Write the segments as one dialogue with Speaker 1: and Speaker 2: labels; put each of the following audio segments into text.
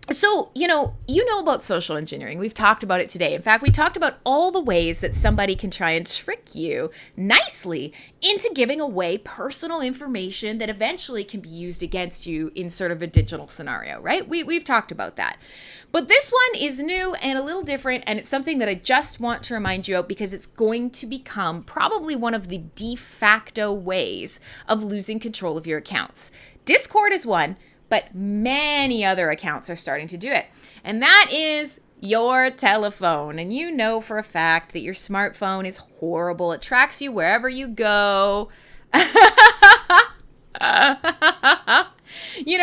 Speaker 1: So, you know about social engineering. We've talked about it today. In fact, we talked about all the ways that somebody can try and trick you nicely into giving away personal information that eventually can be used against you in sort of a digital scenario, right? We've talked about that. But this one is new and a little different, and it's something that I just want to remind you of because it's going to become probably one of the de facto ways of losing control of your accounts. Discord is one, but many other accounts are starting to do it. And that is your telephone. And you know for a fact that your smartphone is horrible. It tracks you wherever you go. You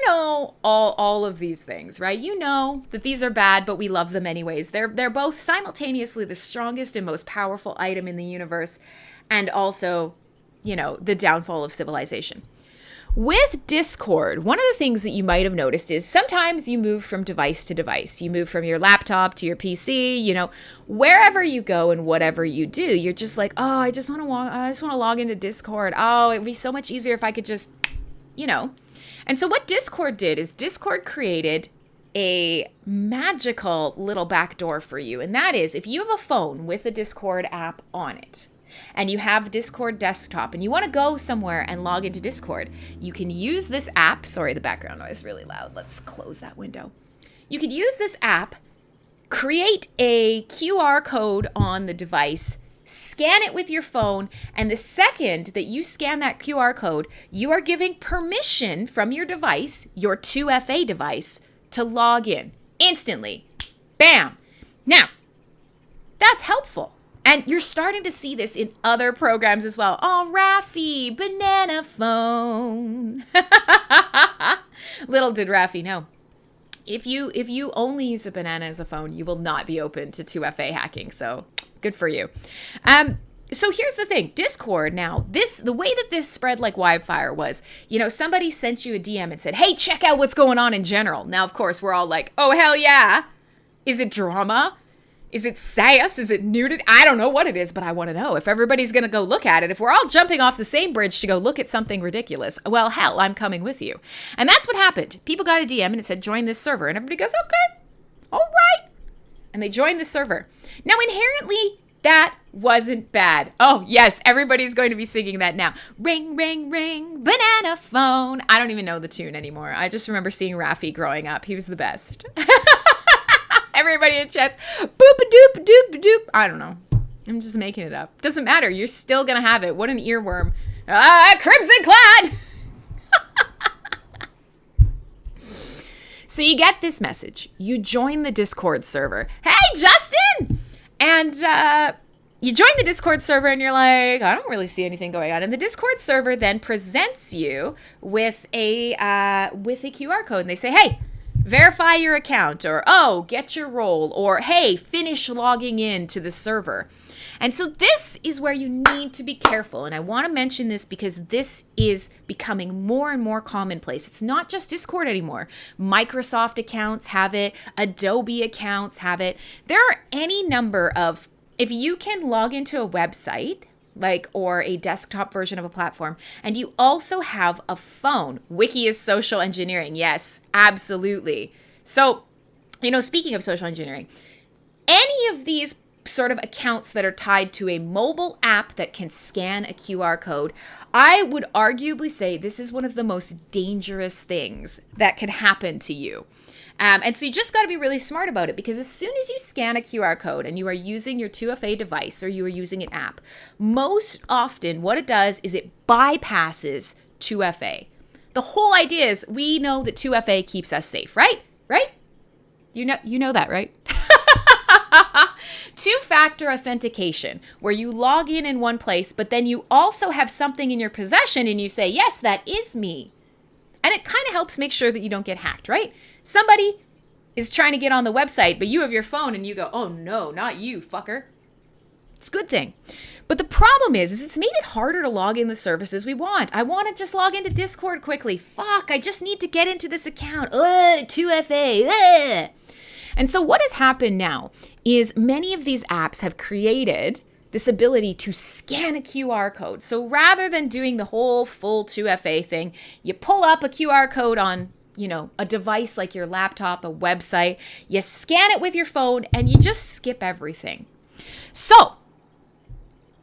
Speaker 1: know all of these things, right? You know that these are bad, but we love them anyways. They're both simultaneously the strongest and most powerful item in the universe, and also, the downfall of civilization. With Discord, one of the things that you might have noticed is sometimes you move from device to device. You move from your laptop to your PC, wherever you go and whatever you do, you're just like, oh, I just want to log into Discord. Oh, it'd be so much easier if I could just, And so what Discord did is Discord created a magical little backdoor for you. And that is, if you have a phone with a Discord app on it, and you have Discord desktop and you want to go somewhere and log into Discord, you can use this app. Sorry, the background noise is really loud. Let's close that window. You could use this app, create a QR code on the device, scan it with your phone, and the second that you scan that QR code, you are giving permission from your device, your 2FA device, to log in instantly. Bam! Now, that's helpful. And you're starting to see this in other programs as well. Oh, Raffi, banana phone. Little did Raffi know. If you only use a banana as a phone, you will not be open to 2FA hacking. So good for you. So here's the thing. Discord now, the way that this spread like wildfire was, somebody sent you a DM and said, hey, check out what's going on in general. Now, of course, we're all like, oh, hell yeah. Is it drama? Is it sass? Is it nudity? I don't know what it is, but I want to know. If everybody's going to go look at it, if we're all jumping off the same bridge to go look at something ridiculous, well, hell, I'm coming with you. And that's what happened. People got a DM and it said, join this server. And everybody goes, okay, all right. And they joined the server. Now, inherently, that wasn't bad. Oh, yes, everybody's going to be singing that now. Ring, ring, ring, banana phone. I don't even know the tune anymore. I just remember seeing Raffi growing up. He was the best. Everybody in chat's boop-a-doop-a-doop-a-doop. I don't know. I'm just making it up. Doesn't matter. You're still going to have it. What an earworm. Crimson clad. So you get this message. You join the Discord server. Hey, Justin! And you join the Discord server and you're like, I don't really see anything going on. And the Discord server then presents you with a QR code. And they say, hey, verify your account, or, oh, get your role, or, hey, finish logging in to the server. And so this is where you need to be careful. And I want to mention this because this is becoming more and more commonplace. It's not just Discord anymore. Microsoft accounts have it. Adobe accounts have it. There are any number of, if you can log into a website, or a desktop version of a platform, and you also have a phone. Wiki is social engineering. Yes, absolutely. So, speaking of social engineering, any of these sort of accounts that are tied to a mobile app that can scan a QR code, I would arguably say this is one of the most dangerous things that can happen to you. And so you just got to be really smart about it, because as soon as you scan a QR code and you are using your 2FA device or you are using an app, most often what it does is it bypasses 2FA. The whole idea is we know that 2FA keeps us safe, right? Right? You know that, right? Two-factor authentication, where you log in one place, but then you also have something in your possession and you say, yes, that is me. And it kind of helps make sure that you don't get hacked, right? Somebody is trying to get on the website, but you have your phone and you go, oh no, not you, fucker. It's a good thing. But the problem is it's made it harder to log in the services we want. I want to just log into Discord quickly. Fuck, I just need to get into this account. 2FA. And so what has happened now is many of these apps have created this ability to scan a QR code. So rather than doing the whole full 2FA thing, you pull up a QR code on a device like your laptop, a website, you scan it with your phone and you just skip everything. So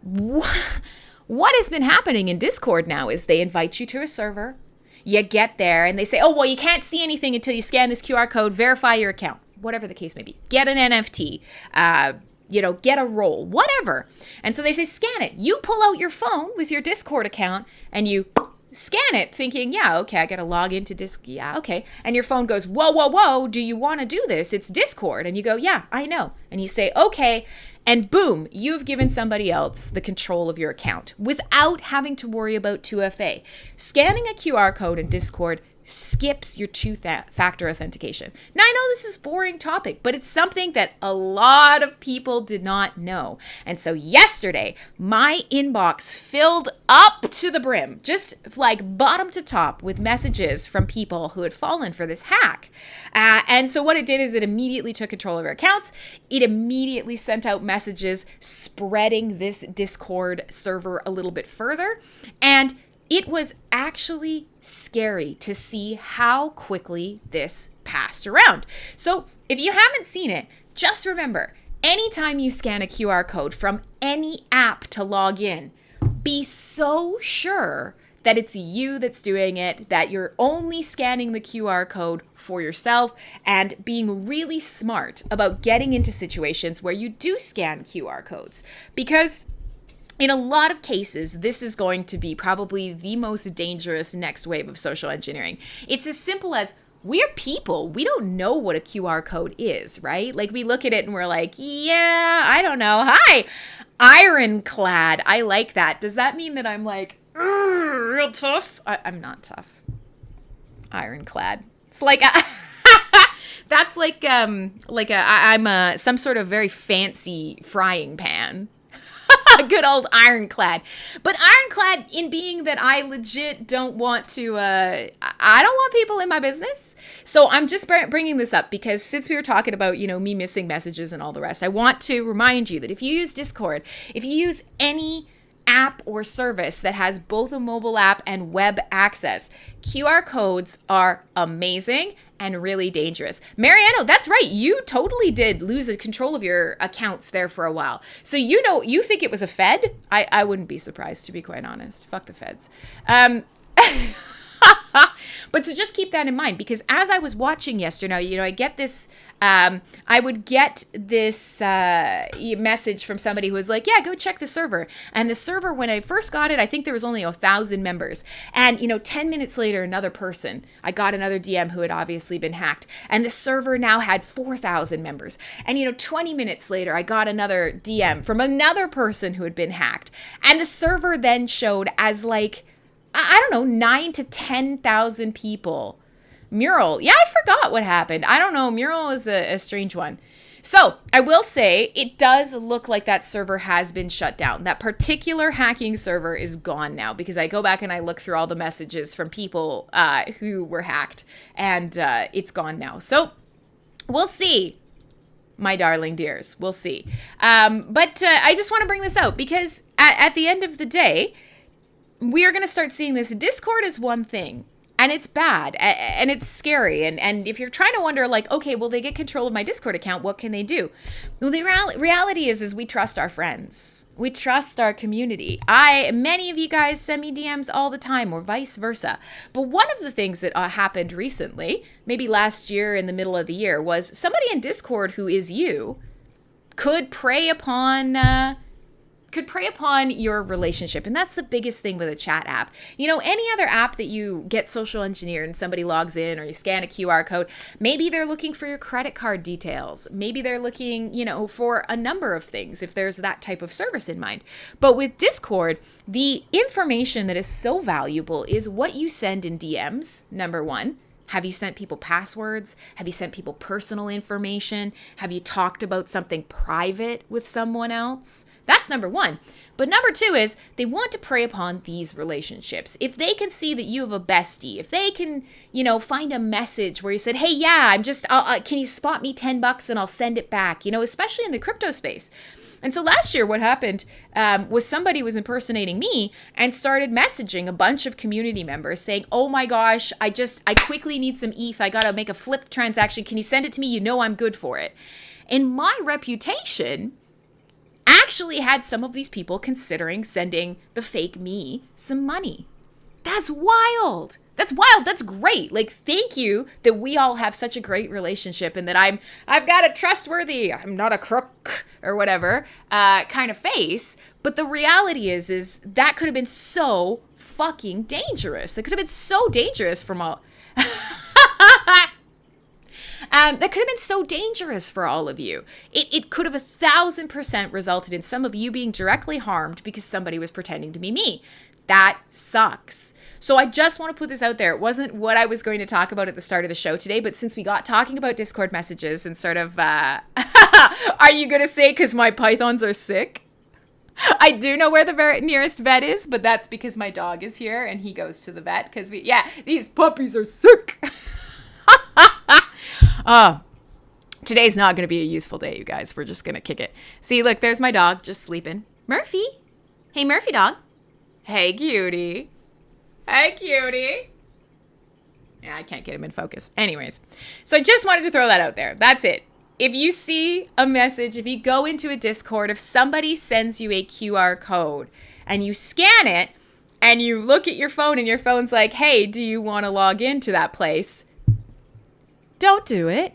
Speaker 1: what has been happening in Discord now is they invite you to a server. You get there and they say, oh, well, you can't see anything until you scan this QR code, verify your account, whatever the case may be. Get an NFT, get a role, whatever. And so they say, scan it. You pull out your phone with your Discord account and you scan it thinking, yeah, okay, I got to log into Discord. Yeah, okay. And your phone goes, whoa, do you want to do this? It's Discord. And you go, yeah, I know. And you say, okay. And boom, you've given somebody else the control of your account without having to worry about 2FA. Scanning a QR code in Discord skips your two-factor authentication. Now, I know this is a boring topic, but it's something that a lot of people did not know. And so yesterday, my inbox filled up to the brim, just like bottom to top, with messages from people who had fallen for this hack. And so what it did is it immediately took control of our accounts. It immediately sent out messages spreading this Discord server a little bit further. And it was actually scary to see how quickly this passed around. So if you haven't seen it, just remember, anytime you scan a QR code from any app to log in, be so sure that it's you that's doing it, that you're only scanning the QR code for yourself, and being really smart about getting into situations where you do scan QR codes. Because in a lot of cases, this is going to be probably the most dangerous next wave of social engineering. It's as simple as, we're people. We don't know what a QR code is, right? Like, we look at it and we're like, yeah, I don't know. Hi, ironclad. I like that. Does that mean that I'm like, real tough? I'm not tough. Ironclad. It's like, that's like I'm some sort of very fancy frying pan. Good old ironclad. But ironclad in being that I legit don't want to, I don't want people in my business. So I'm just bringing this up because since we were talking about, me missing messages and all the rest, I want to remind you that if you use Discord, if you use any app or service that has both a mobile app and web access, QR codes are amazing and really dangerous. Mariano, that's right. You totally did lose control of your accounts there for a while. So you think it was a Fed? I wouldn't be surprised, to be quite honest. Fuck the Feds. But so just keep that in mind, because as I was watching yesterday, I get this, I would get this message from somebody who was like, yeah, go check the server. And the server, when I first got it, I think there was only 1,000 members. And, 10 minutes later, I got another DM who had obviously been hacked. And the server now had 4,000 members. And, 20 minutes later, I got another DM from another person who had been hacked. And the server then showed as like, I don't know, 9,000 to 10,000 people. Mural. Yeah, I forgot what happened. I don't know. Mural is a strange one. So I will say it does look like that server has been shut down. That particular hacking server is gone now, because I go back and I look through all the messages from people who were hacked, and it's gone now. So we'll see, my darling dears. We'll see. But I just want to bring this out because at the end of the day, we are going to start seeing this. Discord is one thing, and it's bad, and it's scary. And if you're trying to wonder, like, okay, will they get control of my Discord account? What can they do? Well, the reality is we trust our friends. We trust our community. Many of you guys send me DMs all the time, or vice versa. But one of the things that happened recently, maybe last year in the middle of the year, was somebody in Discord who is you could prey upon your relationship. And that's the biggest thing with a chat app. Any other app that you get social engineered and somebody logs in, or you scan a QR code, maybe they're looking for your credit card details. Maybe they're looking, for a number of things if there's that type of service in mind. But with Discord, the information that is so valuable is what you send in DMs, number one. Have you sent people passwords? Have you sent people personal information? Have you talked about something private with someone else? That's number one. But number two is they want to prey upon these relationships. If they can see that you have a bestie, if they can, find a message where you said, hey, yeah, can you spot me $10 and I'll send it back, especially in the crypto space. And so last year, what happened was somebody was impersonating me and started messaging a bunch of community members saying, oh my gosh, I quickly need some ETH. I got to make a flip transaction. Can you send it to me? You know I'm good for it. And my reputation actually had some of these people considering sending the fake me some money. That's wild. That's wild. That's great. Like, thank you that we all have such a great relationship and that I've got a trustworthy, I'm not a crook or whatever, kind of face. But the reality is that could have been so fucking dangerous. It could have been so dangerous from all. That could have been so dangerous for all of you. It could have 1,000% resulted in some of you being directly harmed because somebody was pretending to be me. That sucks. So I just want to put this out there. It wasn't what I was going to talk about at the start of the show today, but since we got talking about Discord messages and sort of, are you going to say because my pythons are sick? I do know where the very nearest vet is, but that's because my dog is here and he goes to the vet because these puppies are sick. Today's not going to be a useful day, you guys. We're just going to kick it. See, look, there's my dog just sleeping. Murphy. Hey, Murphy dog. Hey, cutie. Hey, cutie. Yeah, I can't get him in focus. Anyways, so I just wanted to throw that out there. That's it. If you see a message, if you go into a Discord, if somebody sends you a QR code and you scan it and you look at your phone and your phone's like, hey, do you want to log into that place? Don't do it.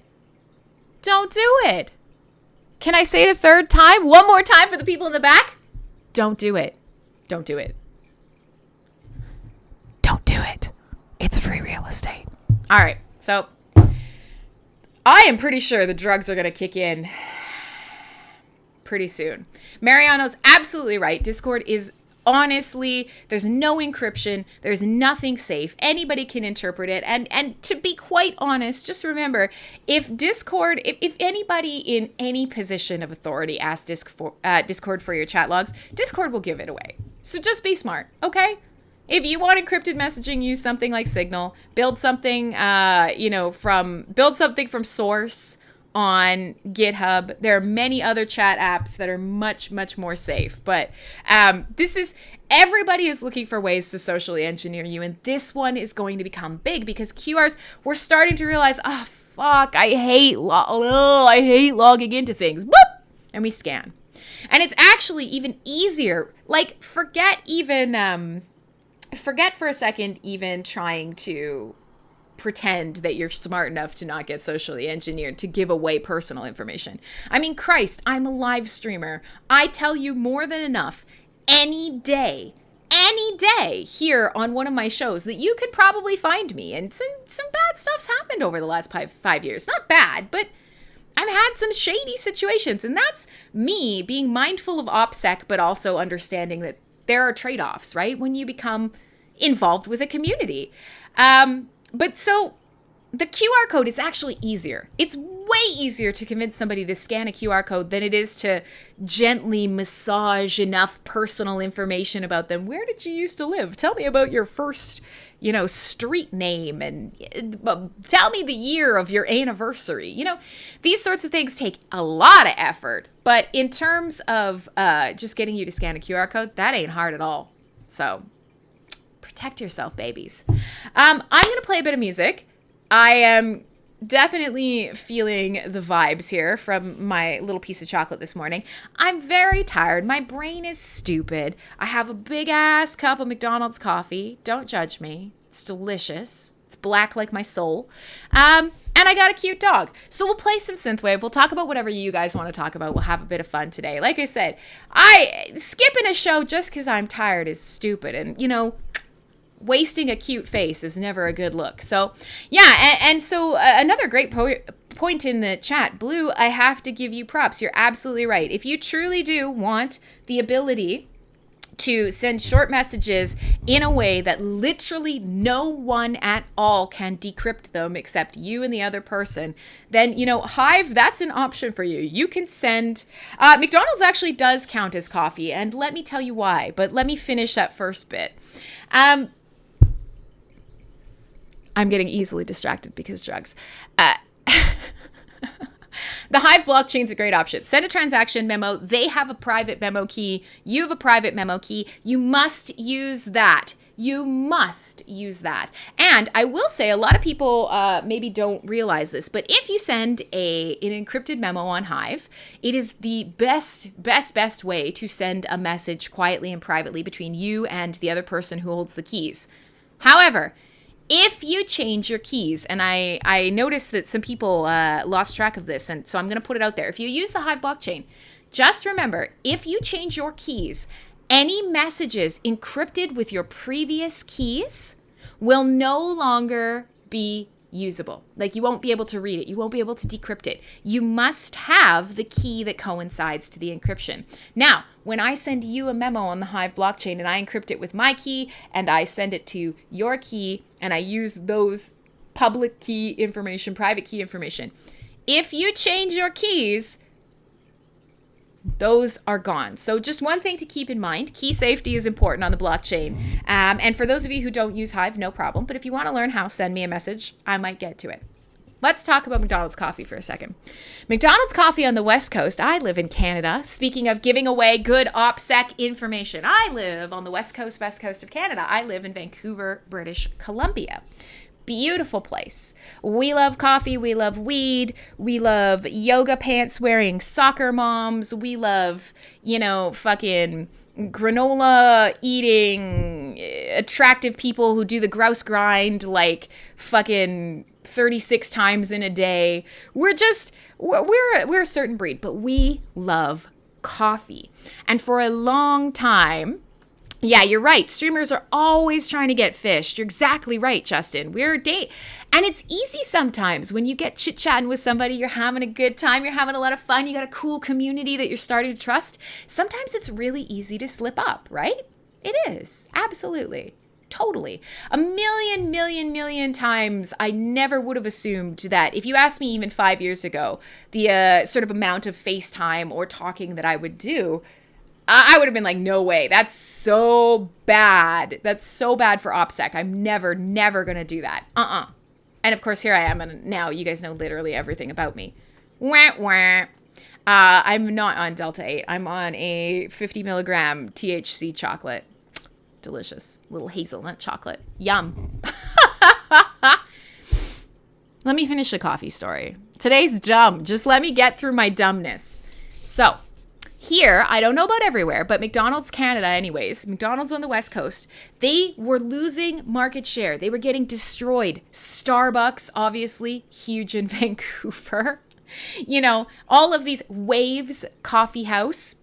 Speaker 1: Don't do it. Can I say it a third time? One more time for the people in the back? Don't do it. Don't do it. Don't do it. It's free real estate. All right. So I am pretty sure the drugs are going to kick in pretty soon. Mariano's absolutely right. Discord is honestly, there's no encryption. There's nothing safe. Anybody can interpret it. And to be quite honest, just remember, if Discord, if anybody in any position of authority asks Discord for your chat logs, Discord will give it away. So just be smart, okay? If you want encrypted messaging, use something like Signal. Build something, from source on GitHub. There are many other chat apps that are much, much more safe. But everybody is looking for ways to socially engineer you. And this one is going to become big because QRs, we're starting to realize, oh, fuck, I hate logging into things. Boop! And we scan. And it's actually even easier. Like, forget for a second even trying to pretend that you're smart enough to not get socially engineered to give away personal information. I mean, Christ, I'm a live streamer. I tell you more than enough any day here on one of my shows that you could probably find me. And some bad stuff's happened over the last 5 years. Not bad, but I've had some shady situations. And that's me being mindful of OPSEC, but also understanding that there are trade-offs, right? When you become involved with a community. But so the QR code is actually easier. It's way easier to convince somebody to scan a QR code than it is to gently massage enough personal information about them. Where did you used to live? Tell me about your first, street name and tell me the year of your anniversary. These sorts of things take a lot of effort. But in terms of just getting you to scan a QR code, that ain't hard at all. So protect yourself, babies. I'm going to play a bit of music. I am definitely feeling the vibes here from my little piece of chocolate this morning. I'm very tired. My brain is stupid. I have a big ass cup of McDonald's coffee. Don't judge me. It's delicious. It's black like my soul. And I got a cute dog. So we'll play some synthwave. We'll talk about whatever you guys want to talk about. We'll have a bit of fun today. Like I said, skipping a show just because I'm tired is stupid. And, wasting a cute face is never a good look. So, yeah, and so another great point in the chat, Blue, I have to give you props. You're absolutely right. If you truly do want the ability to send short messages in a way that literally no one at all can decrypt them except you and the other person, then, Hive, that's an option for you. You can send... McDonald's actually does count as coffee, and let me tell you why, but let me finish that first bit. I'm getting easily distracted because drugs. The Hive blockchain's a great option. Send a transaction memo. They have a private memo key. You have a private memo key. You must use that. You must use that. And I will say, a lot of people maybe don't realize this, but if you send an encrypted memo on Hive, it is the best way to send a message quietly and privately between you and the other person who holds the keys. However, if you change your keys, and I noticed that some people lost track of this, and so I'm going to put it out there. If you use the Hive blockchain, just remember, if you change your keys, any messages encrypted with your previous keys will no longer be usable. Like, you won't be able to read it. You won't be able to decrypt it. You must have the key that coincides to the encryption. Now, when I send you a memo on the Hive blockchain and I encrypt it with my key and I send it to your key and I use those public key information, private key information, if you change your keys, those are gone. So just one thing to keep in mind, key safety is important on the blockchain. And for those of you who don't use Hive, no problem. But if you want to learn how, send me a message. I might get to it. Let's talk about McDonald's coffee for a second. McDonald's coffee on the West Coast. I live in Canada. Speaking of giving away good OPSEC information, I live on the West Coast of Canada. I live in Vancouver, British Columbia. Beautiful place. We love coffee. We love weed. We love yoga pants wearing soccer moms. We love, fucking granola eating attractive people who do the grouse grind like fucking 36 times in a day. We're a certain breed, but we love coffee. And for a long time, yeah, you're right. Streamers are always trying to get fished. You're exactly right, Justin. We're a date. And it's easy sometimes when you get chit-chatting with somebody, you're having a good time, you're having a lot of fun, you got a cool community that you're starting to trust. Sometimes it's really easy to slip up, right? It is. Absolutely. Totally. A million times I never would have assumed that if you asked me even 5 years ago, the sort of amount of FaceTime or talking that I would do, I would have been like, no way. That's so bad. That's so bad for OPSEC. I'm never going to do that. And of course, here I am. And now you guys know literally everything about me. I'm not on Delta 8. I'm on a 50 milligram THC chocolate. Delicious. Little hazelnut chocolate. Yum. Let me finish the coffee story. Today's dumb. Just let me get through my dumbness. So, here, I don't know about everywhere, but McDonald's Canada anyways, McDonald's on the West Coast, they were losing market share. They were getting destroyed. Starbucks, obviously, huge in Vancouver. All of these Waves Coffee House.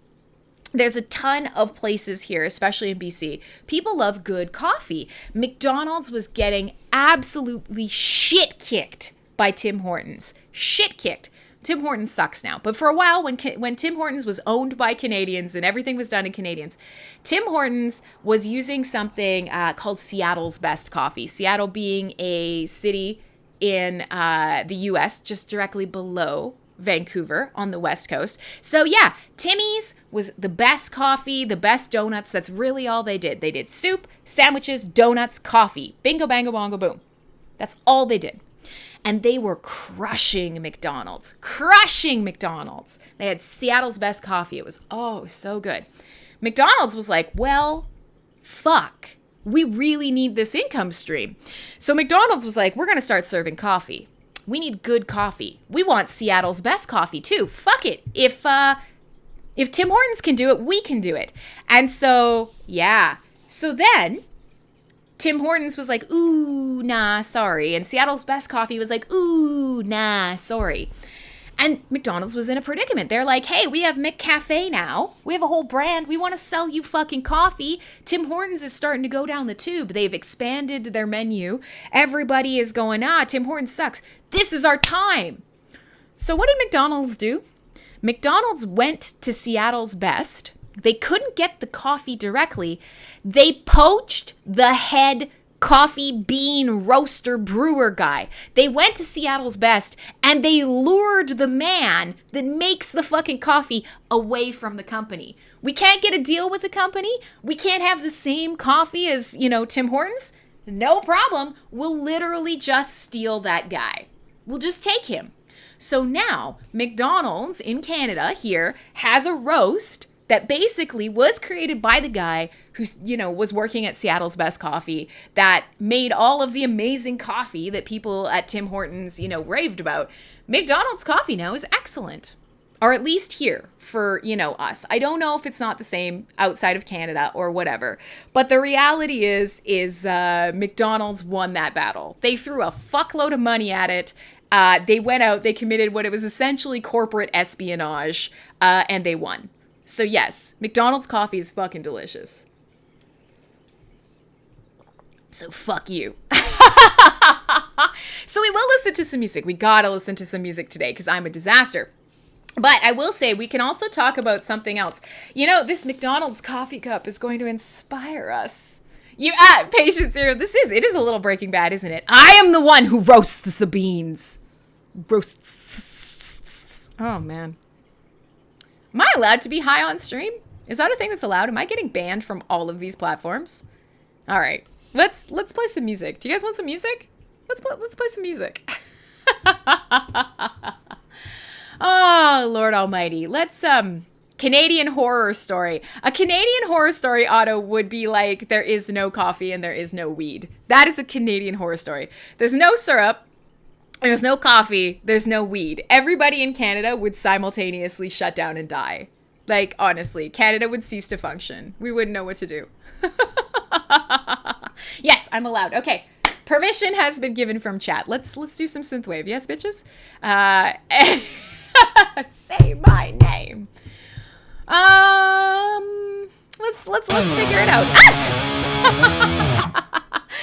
Speaker 1: There's a ton of places here, especially in BC. People love good coffee. McDonald's was getting absolutely shit kicked by Tim Hortons. Shit kicked. Tim Hortons sucks now. But for a while, when Tim Hortons was owned by Canadians and everything was done in Canadians, Tim Hortons was using something called Seattle's Best Coffee. Seattle being a city in the U.S., just directly below Vancouver on the West Coast. So yeah, Timmy's was the best coffee, the best donuts. That's really all they did. They did soup, sandwiches, donuts, coffee. Bingo, bango, bongo, boom. That's all they did. And they were crushing McDonald's. They had Seattle's best coffee. It was, so good. McDonald's was like, well, fuck. We really need this income stream. So McDonald's was like, we're going to start serving coffee. We need good coffee. We want Seattle's best coffee too. Fuck it. If Tim Hortons can do it, we can do it. And so, yeah. So then Tim Hortons was like, ooh, nah, sorry. And Seattle's Best Coffee was like, ooh, nah, sorry. And McDonald's was in a predicament. They're like, hey, we have McCafe now. We have a whole brand. We want to sell you fucking coffee. Tim Hortons is starting to go down the tube. They've expanded their menu. Everybody is going, Tim Hortons sucks. This is our time. So what did McDonald's do? McDonald's went to Seattle's Best. They couldn't get the coffee directly. They poached the head coffee bean roaster brewer guy. They went to Seattle's Best and they lured the man that makes the fucking coffee away from the company. We can't get a deal with the company. We can't have the same coffee as, Tim Hortons. No problem. We'll literally just steal that guy. We'll just take him. So now McDonald's in Canada here has a roast that basically was created by the guy who's, was working at Seattle's Best Coffee, that made all of the amazing coffee that people at Tim Hortons, raved about. McDonald's coffee now is excellent. Or at least here for, us. I don't know if it's not the same outside of Canada or whatever. But the reality is McDonald's won that battle. They threw a fuckload of money at it. They went out, they committed what it was essentially corporate espionage, and they won. So yes, McDonald's coffee is fucking delicious. So fuck you. So we will listen to some music. We gotta listen to some music today because I'm a disaster. But I will say we can also talk about something else. This McDonald's coffee cup is going to inspire us. Patience here. It is a little Breaking Bad, isn't it? I am the one who roasts the beans. Roasts. Oh, man. Am I allowed to be high on stream? Is that a thing that's allowed? Am I getting banned from all of these platforms? All right. Let's play some music. Do you guys want some music? Let's play some music. Oh, Lord Almighty. Let's, Canadian horror story. A Canadian horror story, Otto, would be like, there is no coffee and there is no weed. That is a Canadian horror story. There's no syrup. There's no coffee. There's no weed. Everybody in Canada would simultaneously shut down and die. Like, honestly, Canada would cease to function. We wouldn't know what to do. Yes, I'm allowed. Okay. Permission has been given from chat. Let's do some synthwave. Yes, bitches? Say my name. Let's figure it out.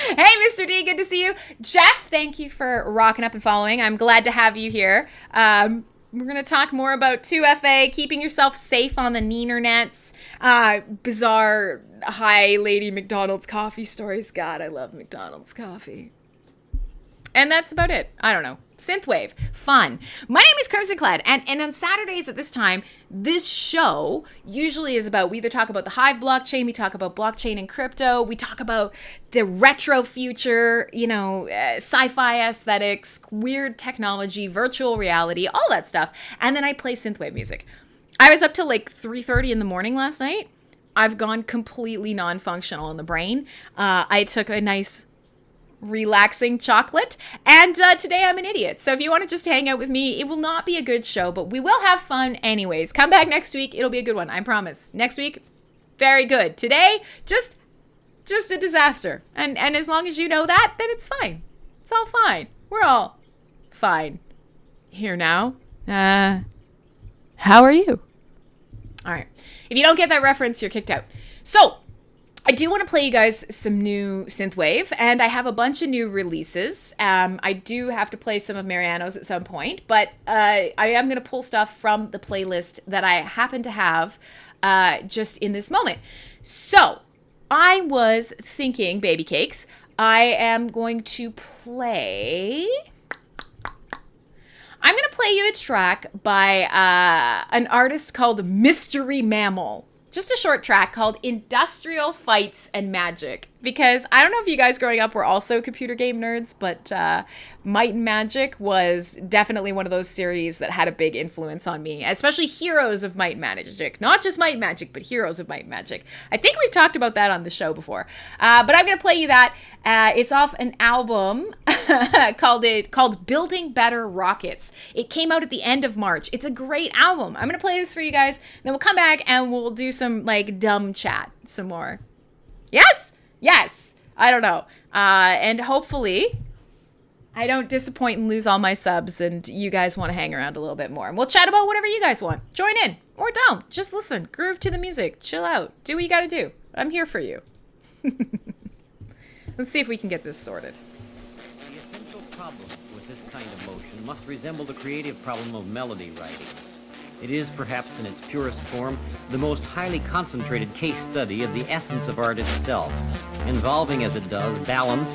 Speaker 1: Hey, Mr. D, good to see you. Jeff, thank you for rocking up and following. I'm glad to have you here. We're going to talk more about 2FA, keeping yourself safe on the neenernets, bizarre high lady McDonald's coffee stories. God, I love McDonald's coffee. And that's about it. I don't know. Synthwave. Fun. My name is Crimson Clad, and on Saturdays at this time, this show usually is about, we either talk about the Hive blockchain, we talk about blockchain and crypto, we talk about the retro future, sci-fi aesthetics, weird technology, virtual reality, all that stuff. And then I play synthwave music. I was up till like 3:30 in the morning last night. I've gone completely non-functional in the brain. I took a nice relaxing chocolate, and today I'm an idiot. So if you want to just hang out with me, it will not be a good show, but we will have fun anyways. Come back next week, it'll be a good one, I promise. Next week, very good. Today, just a disaster. And as long as you know that, then it's fine. It's all fine. We're all fine. Here now. How are you? All right. If you don't get that reference, you're kicked out. So I do want to play you guys some new synthwave, and I have a bunch of new releases. I do have to play some of Mariano's at some point, but I am going to pull stuff from the playlist that I happen to have just in this moment. So I was thinking, baby cakes, I am going to play... I'm going to play you a track by an artist called Mystery Mammal. Just a short track called Industrial Fights and Magic. Because I don't know if you guys growing up were also computer game nerds, but Might and Magic was definitely one of those series that had a big influence on me, especially Heroes of Might and Magic. Not just Might and Magic, but Heroes of Might and Magic. I think we've talked about that on the show before. But I'm going to play you that. It's off an album called Building Better Rockets. It came out at the end of March. It's a great album. I'm going to play this for you guys. Then we'll come back and we'll do some like dumb chat some more. Yes? Yes. I don't know. And hopefully I don't disappoint and lose all my subs and you guys want to hang around a little bit more. And we'll chat about whatever you guys want. Join in or don't. Just listen. Groove to the music. Chill out. Do what you got to do. I'm here for you. Let's see if we can get this sorted.
Speaker 2: The essential problem with this kind of motion must resemble the creative problem of melody writing. It is, perhaps in its purest form, the most highly concentrated case study of the essence of art itself, involving as it does balance,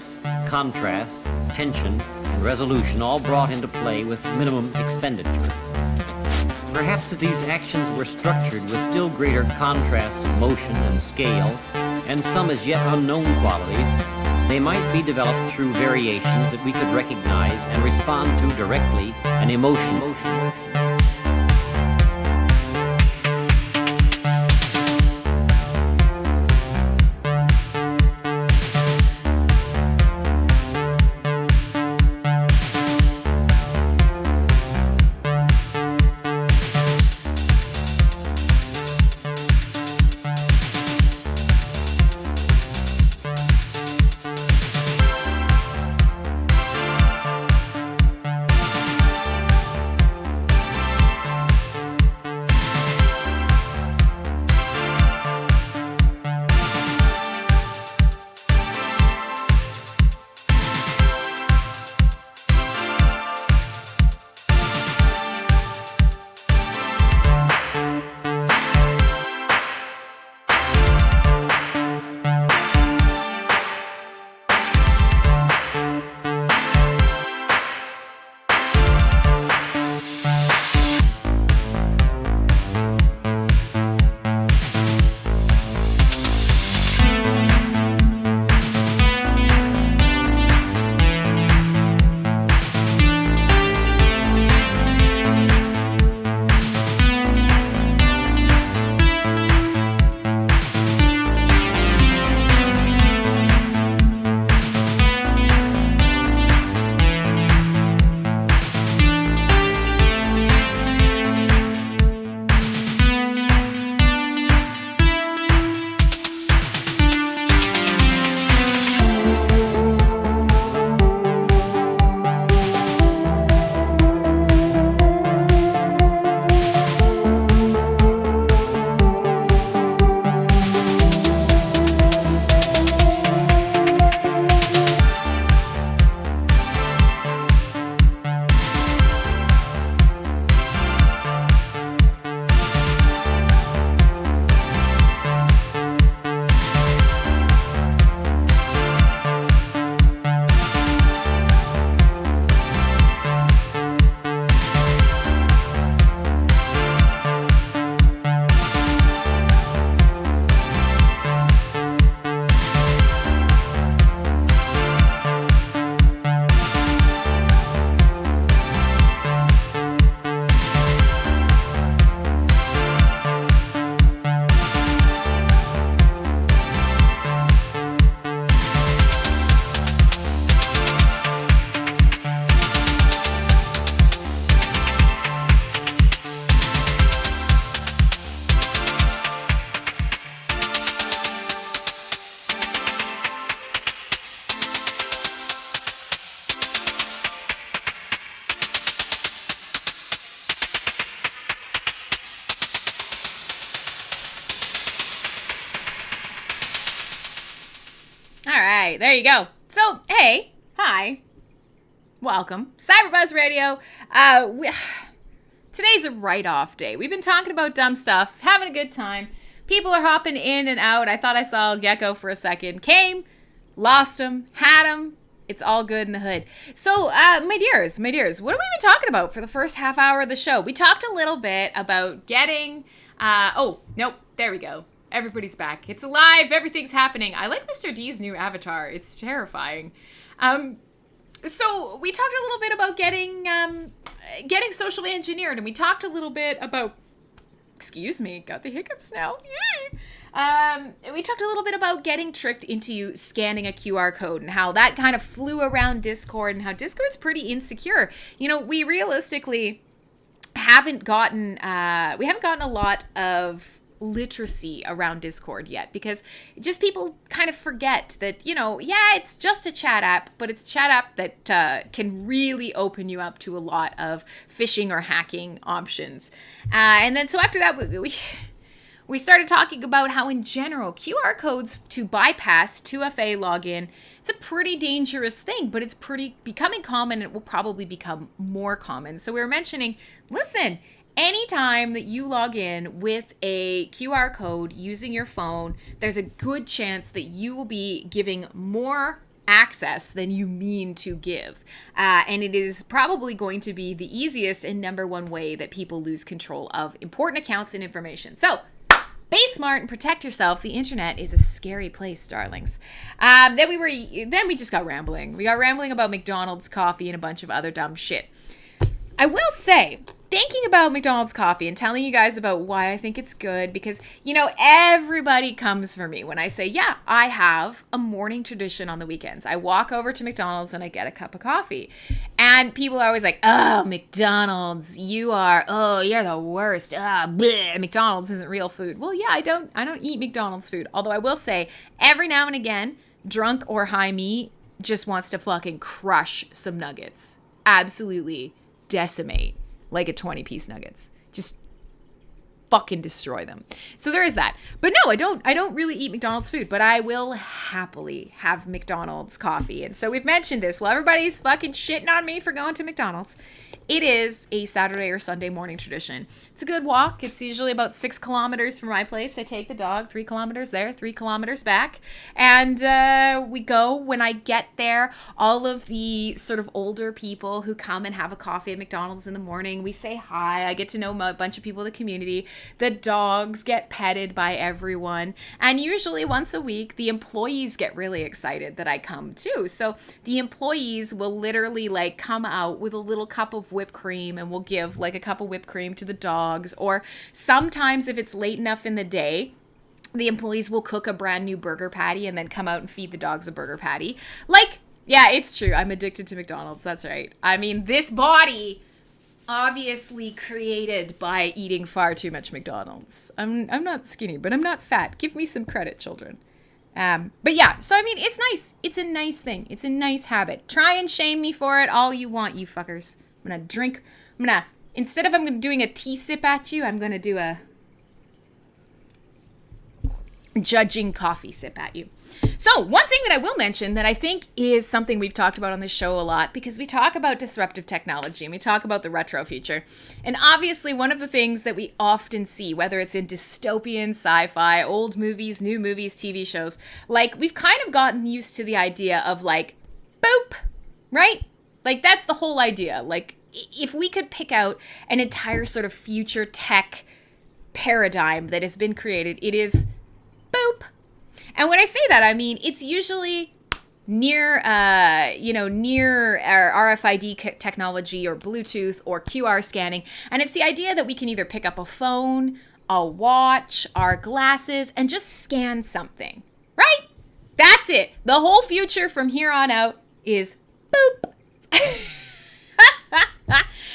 Speaker 2: contrast, tension, and resolution all brought into play with minimum expenditure. Perhaps if these actions were structured with still greater contrast of motion and scale, and some as yet unknown qualities, They might be developed through variations that we could recognize and respond to directly, an emotion.
Speaker 1: right, there you go. So, hey, hi, welcome, CyberBuzz Radio. Today's a write-off day. We've been talking about dumb stuff, having a good time. People are hopping in and out. I thought I saw a gecko for a second. Came, lost him, had him. It's all good in the hood. So, my dears, what have we been talking about for the first half hour of the show? We talked a little bit about getting, oh, nope, there we go. Everybody's back. It's alive. Everything's happening. I like Mr. D's new avatar. It's terrifying. So we talked a little bit about getting socially engineered, and we talked a little bit about, excuse me, got the hiccups now. Yay! We talked a little bit about getting tricked into you scanning a QR code and how that kind of flew around Discord and how Discord's pretty insecure. You know, we realistically haven't gotten a lot of literacy around Discord yet, because just people kind of forget that, you know, yeah, it's just a chat app, but it's a chat app that can really open you up to a lot of phishing or hacking options. And then so after that, we started talking about how in general QR codes to bypass 2FA login, it's a pretty dangerous thing, but it's becoming common, and it will probably become more common. So we were mentioning, listen, anytime that you log in with a QR code using your phone, there's a good chance that you will be giving more access than you mean to give. And it is probably going to be the easiest and number one way that people lose control of important accounts and information. So Be smart and protect yourself. The internet is a scary place, darlings. Then we just got rambling. We got rambling about McDonald's coffee and a bunch of other dumb shit. I will say, thinking about McDonald's coffee and telling you guys about why I think it's good, because, you know, everybody comes for me when I say, yeah, I have a morning tradition on the weekends. I walk over to McDonald's and I get a cup of coffee. And people are always like, oh, McDonald's, you're the worst. McDonald's isn't real food. Well, yeah, I don't eat McDonald's food. Although I will say, every now and again, drunk or high me just wants to fucking crush some nuggets. Absolutely decimate like a 20-piece nuggets. Just fucking destroy them. So there is that. But no, I don't really eat McDonald's food, but I will happily have McDonald's coffee. And so we've mentioned this. Well, everybody's fucking shitting on me for going to McDonald's. It is a Saturday or Sunday morning tradition. It's a good walk. It's usually about 6 kilometers from my place. I take the dog 3 kilometers there, 3 kilometers back. And we go. When I get there, all of the sort of older people who come and have a coffee at McDonald's in the morning, we say hi. I get to know a bunch of people in the community. The dogs get petted by everyone. And usually once a week, the employees get really excited that I come too. So the employees will literally like come out with a little cup of whipped cream, and we'll give like a cup of whipped cream to the dogs. Or sometimes if it's late enough in the day, the employees will cook a brand new burger patty and then come out and feed the dogs a burger patty. Like, yeah, it's true. I'm addicted to McDonald's. That's right. I mean, this body obviously created by eating far too much McDonald's. I'm not skinny, but I'm not fat. Give me some credit, children. But yeah, so I mean, it's nice. It's a nice thing. It's a nice habit. Try and shame me for it all you want, you fuckers. Instead of doing a tea sip at you, I'm gonna do a judging coffee sip at you. So one thing that I will mention that I think is something we've talked about on this show a lot, because we talk about disruptive technology and we talk about the retro future. And obviously one of the things that we often see, whether it's in dystopian sci-fi, old movies, new movies, TV shows, like we've kind of gotten used to the idea of like, boop, right? Like that's the whole idea. Like if we could pick out an entire sort of future tech paradigm that has been created, it is boop. And when I say that, I mean, it's usually near our RFID technology or Bluetooth or QR scanning. And it's the idea that we can either pick up a phone, a watch, our glasses, and just scan something, right? That's it. The whole future from here on out is boop.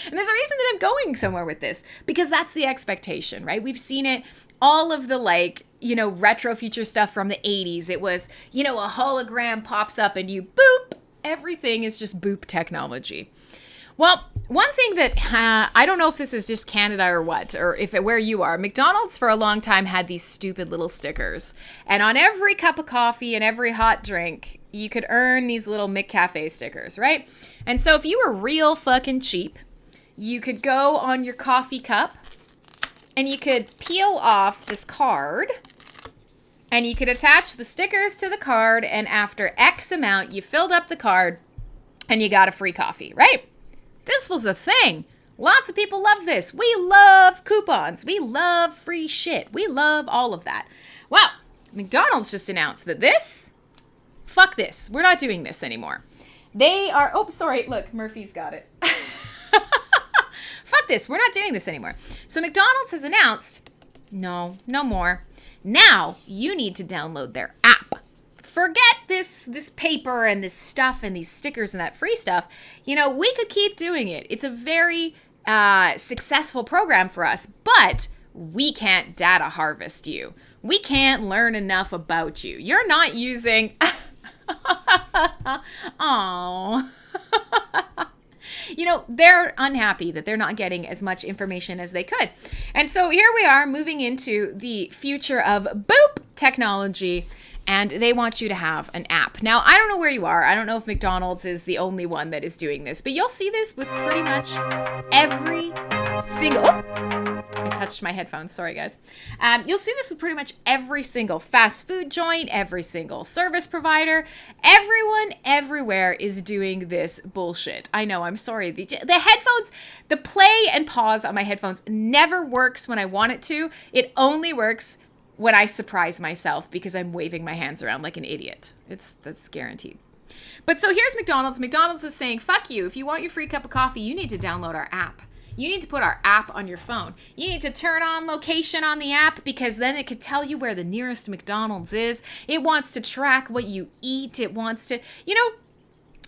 Speaker 1: And there's a reason that I'm going somewhere with this, because that's the expectation, right? We've seen it, all of the retro future stuff from the 80s. It was, a hologram pops up and you boop. Everything is just boop technology. Well, one thing that I don't know if this is just Canada or what, or where you are, McDonald's for a long time had these stupid little stickers. And on every cup of coffee and every hot drink, you could earn these little McCafe stickers, right? And so if you were real fucking cheap, you could go on your coffee cup and you could peel off this card and you could attach the stickers to the card, and after X amount, you filled up the card and you got a free coffee, right? This was a thing. Lots of people love this. We love coupons. We love free shit. We love all of that. Well, McDonald's just announced that fuck this. We're not doing this anymore. Look, Murphy's got it. Fuck this. We're not doing this anymore. So McDonald's has announced, no more. Now you need to download their app. Forget this paper and this stuff and these stickers and that free stuff. We could keep doing it. It's a very successful program for us, but we can't data harvest you. We can't learn enough about you. You're not using... Aww. They're unhappy that they're not getting as much information as they could. And so here we are moving into the future of boop technology, and they want you to have an app. Now, I don't know where you are. I don't know if McDonald's is the only one that is doing this, but you'll see this with pretty much every single... I touched my headphones. Sorry, guys. You'll see this with pretty much every single fast food joint, every single service provider. Everyone, everywhere is doing this bullshit. I know, I'm sorry. The headphones, the play and pause on my headphones never works when I want it to. It only works when I surprise myself because I'm waving my hands around like an idiot. That's guaranteed. But so here's McDonald's. McDonald's is saying, fuck you. If you want your free cup of coffee, you need to download our app. You need to put our app on your phone. You need to turn on location on the app because then it could tell you where the nearest McDonald's is. It wants to track what you eat. It wants to,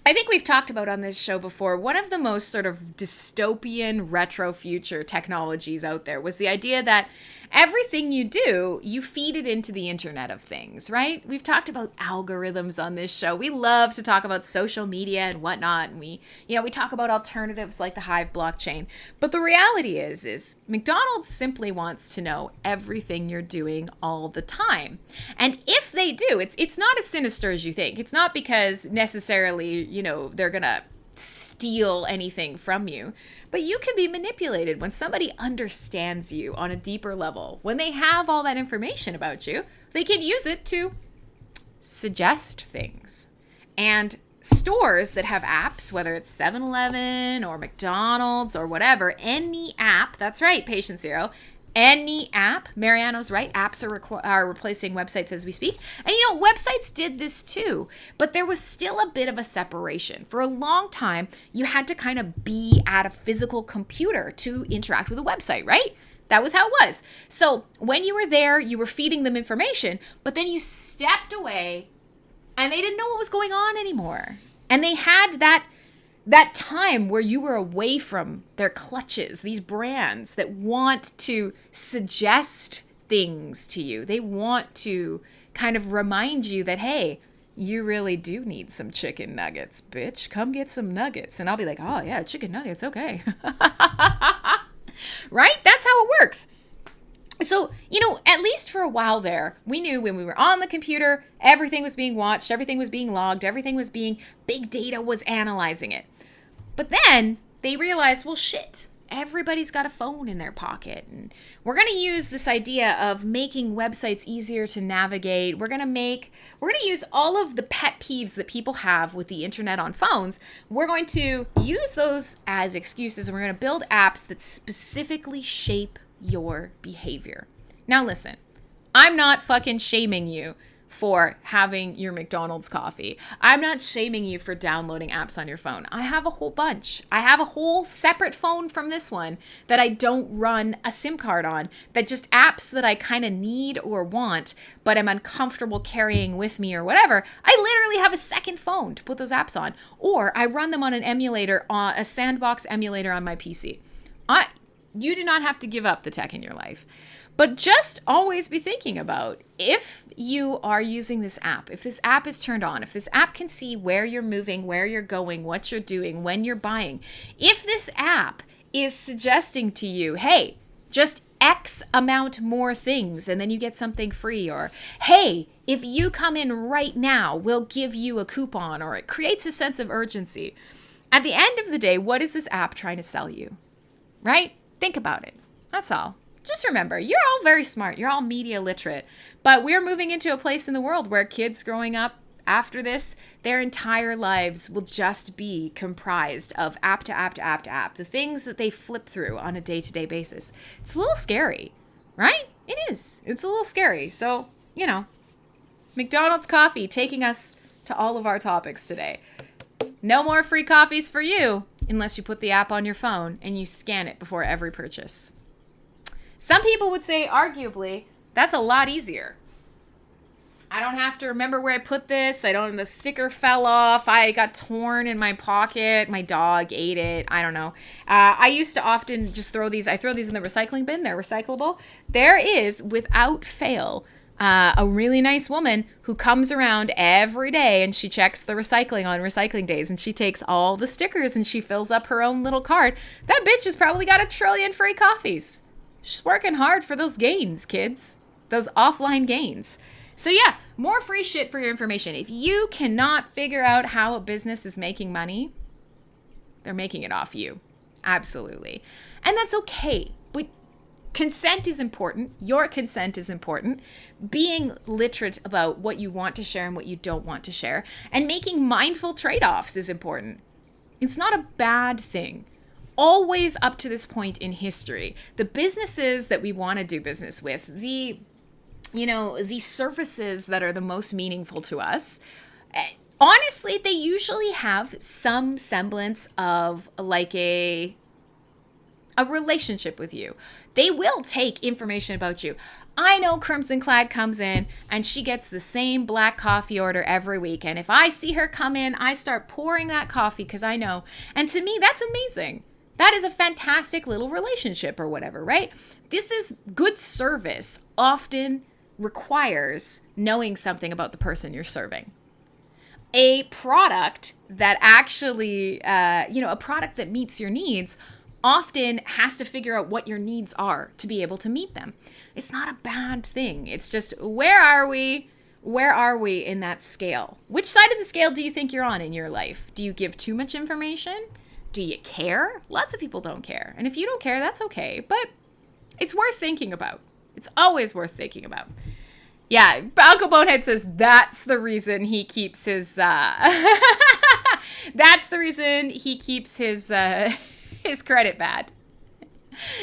Speaker 1: I think we've talked about on this show before, one of the most sort of dystopian retro future technologies out there was the idea that everything you do, you feed it into the Internet of Things, right? We've talked about algorithms on this show. We love to talk about social media and whatnot. And we talk about alternatives like the Hive blockchain. But the reality is McDonald's simply wants to know everything you're doing all the time. And if they do, it's not as sinister as you think. It's not because necessarily, they're going to steal anything from you, but you can be manipulated when somebody understands you on a deeper level. When they have all that information about you, they can use it to suggest things. And stores that have apps, whether it's 7-Eleven or McDonald's or whatever, any app, that's right, patient zero, any app, Mariano's right, apps are replacing websites as we speak. And websites did this too, but there was still a bit of a separation. For a long time, you had to kind of be at a physical computer to interact with a website, right? That was how it was. So when you were there, you were feeding them information, but then you stepped away and they didn't know what was going on anymore. And they had that time where you were away from their clutches, these brands that want to suggest things to you. They want to kind of remind you that, hey, you really do need some chicken nuggets, bitch. Come get some nuggets. And I'll be like, oh, yeah, chicken nuggets. Okay. Right? That's how it works. So, at least for a while there, we knew when we were on the computer, everything was being watched, everything was being logged, big data was analyzing it. But then they realized, well, shit, everybody's got a phone in their pocket. And we're going to use this idea of making websites easier to navigate. We're going to use all of the pet peeves that people have with the internet on phones. We're going to use those as excuses, and we're going to build apps that specifically shape your behavior. Now listen, I'm not fucking shaming you for having your McDonald's coffee. I'm not shaming you for downloading apps on your phone. I have a whole bunch. I have a whole separate phone from this one that I don't run a SIM card on, that just apps that I kind of need or want, but I'm uncomfortable carrying with me or whatever. I literally have a second phone to put those apps on, or I run them on an emulator, a sandbox emulator on my PC. You do not have to give up the tech in your life. But just always be thinking about, if you are using this app, if this app is turned on, if this app can see where you're moving, where you're going, what you're doing, when you're buying, if this app is suggesting to you, hey, just X amount more things and then you get something free, or hey, if you come in right now, we'll give you a coupon, or it creates a sense of urgency. At the end of the day, what is this app trying to sell you? Right? Think about it. That's all. Just remember, you're all very smart. You're all media literate. But we're moving into a place in the world where kids growing up after this, their entire lives will just be comprised of app to app to app to app. The things that they flip through on a day-to-day basis. It's a little scary, right? It is. It's a little scary. So, McDonald's coffee taking us to all of our topics today. No more free coffees for you unless you put the app on your phone and you scan it before every purchase. Some people would say, arguably, that's a lot easier. I don't have to remember where I put this. The sticker fell off. I got torn in my pocket. My dog ate it. I don't know. I used to often just throw these in the recycling bin. They're recyclable. There is, without fail, a really nice woman who comes around every day and she checks the recycling on recycling days, and she takes all the stickers and she fills up her own little cart. That bitch has probably got 1 trillion free coffees. She's working hard for those gains, kids. Those offline gains. So yeah, more free shit for your information. If you cannot figure out how a business is making money, they're making it off you. Absolutely. And that's okay. But consent is important. Your consent is important. Being literate about what you want to share and what you don't want to share. And making mindful trade-offs is important. It's not a bad thing. Always up to this point in history, the businesses that we want to do business with, the these services that are the most meaningful to us, honestly, they usually have some semblance of like a relationship with you. They will take information about you. I know Crimson Clad comes in and she gets the same black coffee order every week. And if I see her come in, I start pouring that coffee because I know. And to me, that's amazing. That is a fantastic little relationship or whatever, right? This is good service often requires knowing something about the person you're serving. A product that actually, a product that meets your needs often has to figure out what your needs are to be able to meet them. It's not a bad thing. It's just, where are we? Where are we in that scale? Which side of the scale do you think you're on in your life? Do you give too much information? Do you care? Lots of people don't care. And if you don't care, that's okay. But it's worth thinking about. It's always worth thinking about. Yeah, Uncle Bonehead says that's the reason he keeps his that's the reason he keeps his credit bad.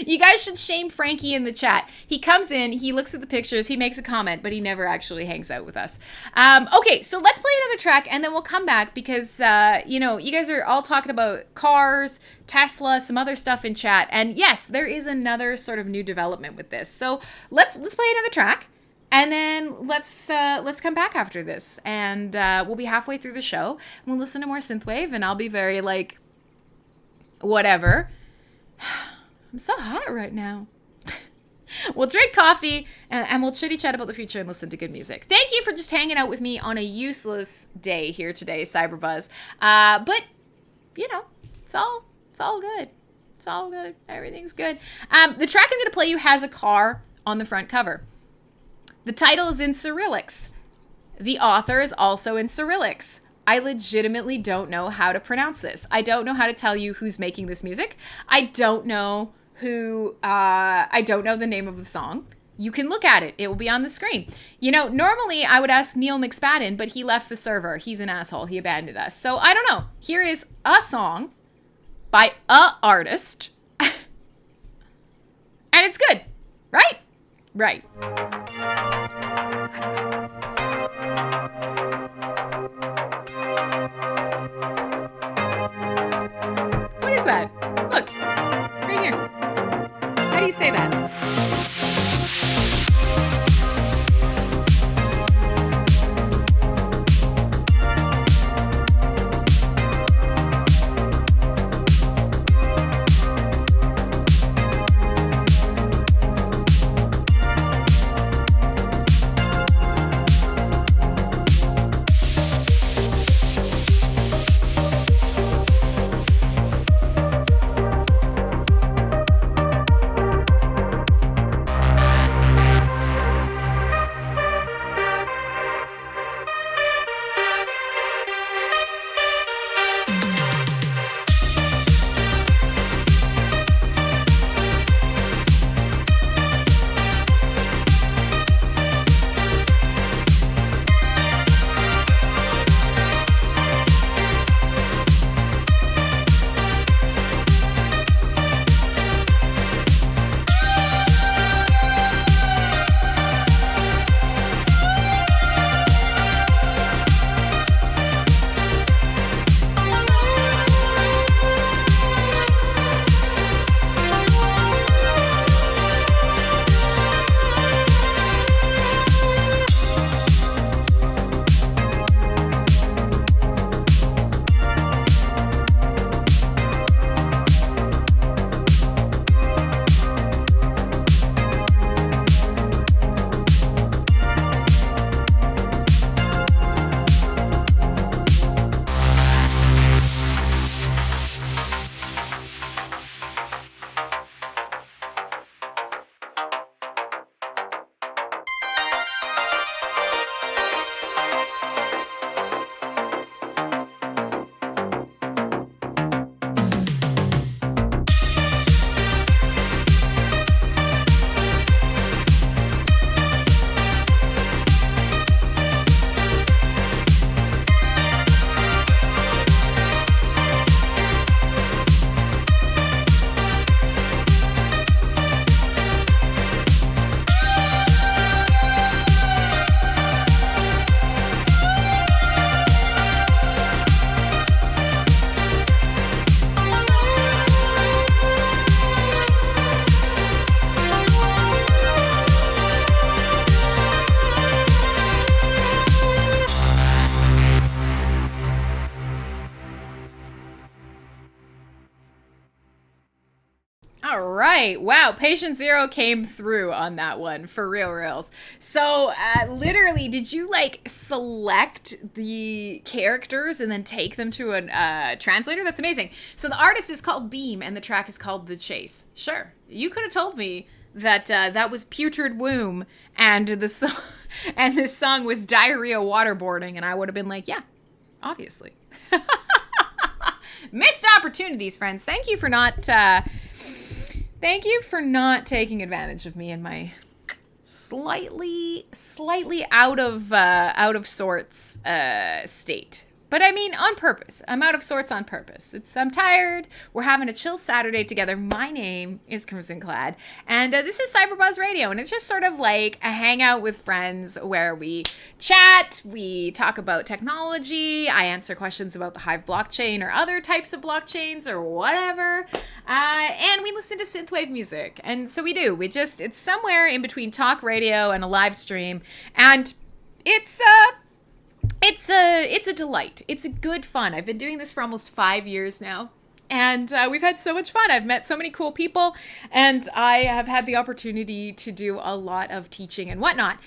Speaker 1: You guys should shame Frankie in the chat. He comes in, he looks at the pictures, he makes a comment, but he never actually hangs out with us. Okay, so let's play another track and then we'll come back because, you guys are all talking about cars, Tesla, some other stuff in chat. And yes, there is another sort of new development with this. So let's play another track and then let's come back after this. And we'll be halfway through the show and we'll listen to more synthwave and I'll be very like, whatever. I'm so hot right now. We'll drink coffee and we'll chitty chat about the future and listen to good music. Thank you for just hanging out with me on a useless day here today, CyberBuzz. But it's all good. It's all good. Everything's good. The track I'm going to play you has a car on the front cover. The title is in Cyrillics. The author is also in Cyrillics. I legitimately don't know how to pronounce this. I don't know how to tell you who's making this music. I don't know I don't know the name of the song. You can look at it. It will be on the screen. Normally I would ask Neil McSpadden, but he left the server. He's an asshole. He abandoned us. So I don't know. Here is a song by a artist. And it's good. Right? Right. What is that? Look. Right here. How do you say that? All right. Wow. Patient Zero came through on that one for reals. So, literally, did you like select the characters and then take them to a translator? That's amazing. So the artist is called Beam and the track is called The Chase. Sure. You could have told me that that was Putrid Womb and this song was Diarrhea Waterboarding, and I would have been like, yeah, obviously. Missed opportunities, friends. Thank you for not taking advantage of me in my slightly out of sorts state. But I mean, on purpose. I'm out of sorts on purpose. I'm tired. We're having a chill Saturday together. My name is Crimson Clad, and this is CyberBuzz Radio, and it's just sort of like a hangout with friends where we chat, we talk about technology, I answer questions about the Hive blockchain or other types of blockchains or whatever, and we listen to synthwave music. And so we do. It's somewhere in between talk radio and a live stream, and it's a delight. It's a good fun. I've been doing this for almost 5 years now. And we've had so much fun. I've met so many cool people, and I have had the opportunity to do a lot of teaching and whatnot.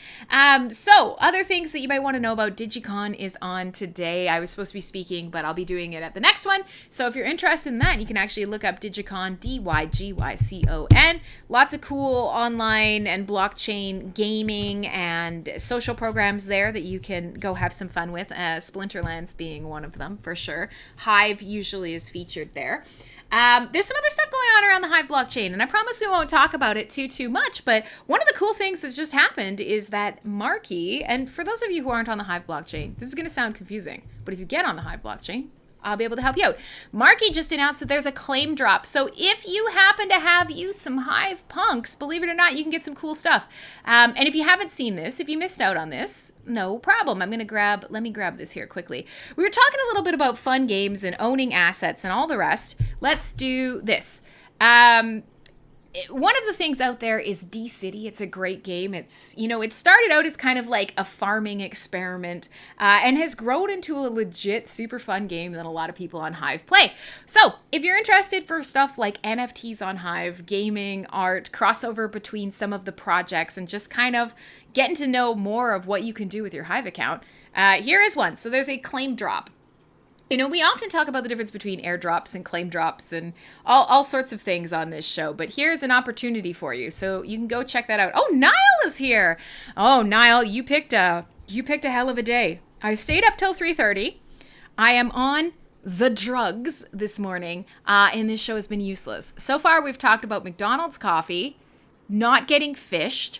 Speaker 1: So other things that you might want to know about, DigiCon is on today. I was supposed to be speaking, but I'll be doing it at the next one. So if you're interested in that, you can actually look up DigiCon, DYGYCON. Lots of cool online and blockchain gaming and social programs there that you can go have some fun with. Splinterlands being one of them, for sure. Hive usually is featured there. There's some other stuff going on around the Hive blockchain, and I promise we won't talk about it too much, but one of the cool things that's just happened is that Marky, and for those of you who aren't on the Hive blockchain, this is going to sound confusing, but if you get on the Hive blockchain, I'll be able to help you out. Marky just announced that there's a claim drop. So if you happen to have some Hive punks, believe it or not, you can get some cool stuff. And if you haven't seen this, if you missed out on this, no problem. Let me grab this here quickly. We were talking a little bit about fun games and owning assets and all the rest. Let's do this. One of the things out there is D-City. It's a great game. It started out as kind of like a farming experiment and has grown into a legit super fun game that a lot of people on Hive play. So if you're interested for stuff like NFTs on Hive, gaming, art, crossover between some of the projects, and just kind of getting to know more of what you can do with your Hive account, here is one. So there's a claim drop. We often talk about the difference between airdrops and claim drops and all sorts of things on this show, but here's an opportunity for you. So you can go check that out. Oh, Niall is here. Oh, Niall, you picked a hell of a day. I stayed up till 3:30. I am on the drugs this morning, and this show has been useless. So far, we've talked about McDonald's coffee, not getting fished,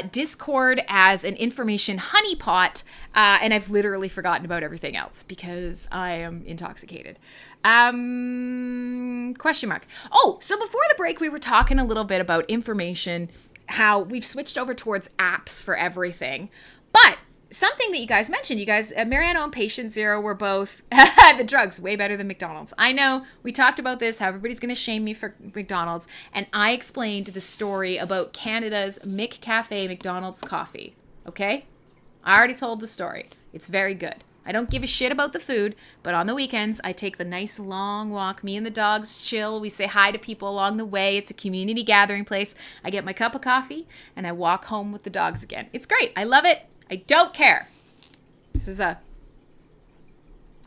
Speaker 1: Discord as an information honeypot, and I've literally forgotten about everything else because I am intoxicated. Question mark. Oh, so before the break, we were talking a little bit about information, how we've switched over towards apps for everything, but something that you guys mentioned, Mariano and Patient Zero were both the drugs, way better than McDonald's. I know we talked about this, how everybody's going to shame me for McDonald's, and I explained the story about Canada's McCafe McDonald's coffee. Okay? I already told the story. It's very good. I don't give a shit about the food, but on the weekends, I take the nice long walk. Me and the dogs chill. We say hi to people along the way. It's a community gathering place. I get my cup of coffee, and I walk home with the dogs again. It's great. I love it. I don't care. This is a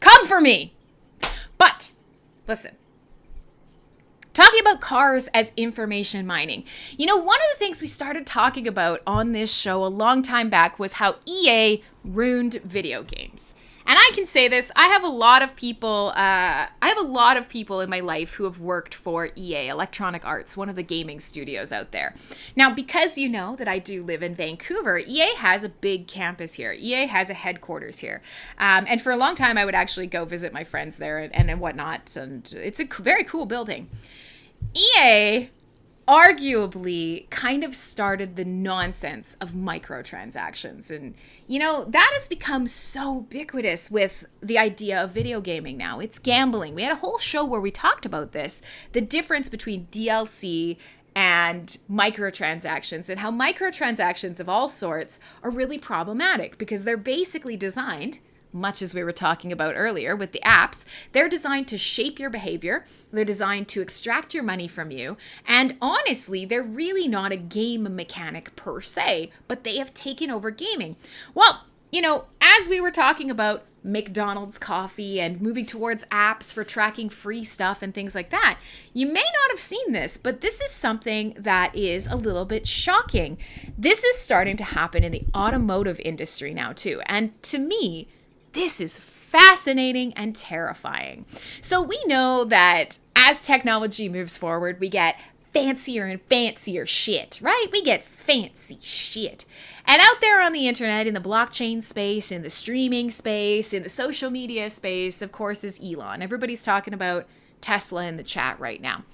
Speaker 1: come for me. But listen, talking about cars as information mining. One of the things we started talking about on this show a long time back was how EA ruined video games. And I can say this, I have a lot of people in my life who have worked for EA, Electronic Arts, one of the gaming studios out there. Now, because you know that I do live in Vancouver, EA has a big campus here. EA has a headquarters here. And for a long time, I would actually go visit my friends there and whatnot. And it's a very cool building. EA arguably kind of started the nonsense of microtransactions. And, that has become so ubiquitous with the idea of video gaming now. It's gambling. We had a whole show where we talked about this, the difference between DLC and microtransactions, and how microtransactions of all sorts are really problematic because they're basically designed, much as we were talking about earlier with the apps, they're designed to shape your behavior. They're designed to extract your money from you. And honestly, they're really not a game mechanic per se, but they have taken over gaming. Well, as we were talking about McDonald's coffee and moving towards apps for tracking free stuff and things like that, you may not have seen this, but this is something that is a little bit shocking. This is starting to happen in the automotive industry now too. And to me, this is fascinating and terrifying. So we know that as technology moves forward, we get fancier and fancier shit, right? We get fancy shit. And out there on the internet, in the blockchain space, in the streaming space, in the social media space, of course, is Elon. Everybody's talking about Tesla in the chat right now.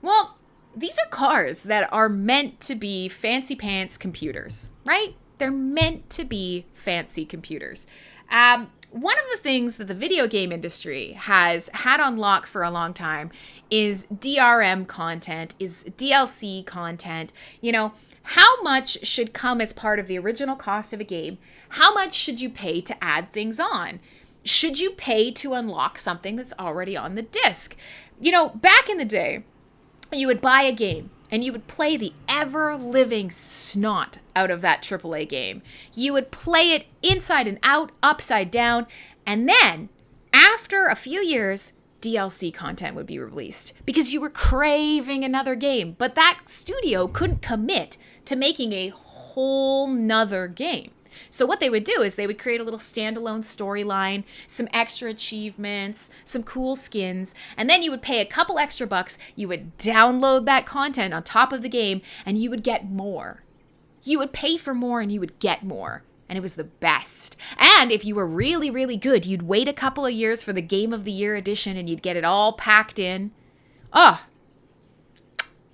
Speaker 1: Well, these are cars that are meant to be fancy pants computers, right? They're meant to be fancy computers. One of the things that the video game industry has had on lock for a long time is DRM content, is DLC content. How much should come as part of the original cost of a game? How much should you pay to add things on? Should you pay to unlock something that's already on the disc? Back in the day, you would buy a game and you would play the ever-living snot out of that AAA game. You would play it inside and out, upside down, and then, after a few years, DLC content would be released because you were craving another game, but that studio couldn't commit to making a whole nother game. So what they would do is they would create a little standalone storyline, some extra achievements, some cool skins, and then you would pay a couple extra bucks, you would download that content on top of the game, and you would get more. You would pay for more and you would get more. And it was the best. And if you were really, really good, you'd wait a couple of years for the Game of the Year edition and you'd get it all packed in. Oh,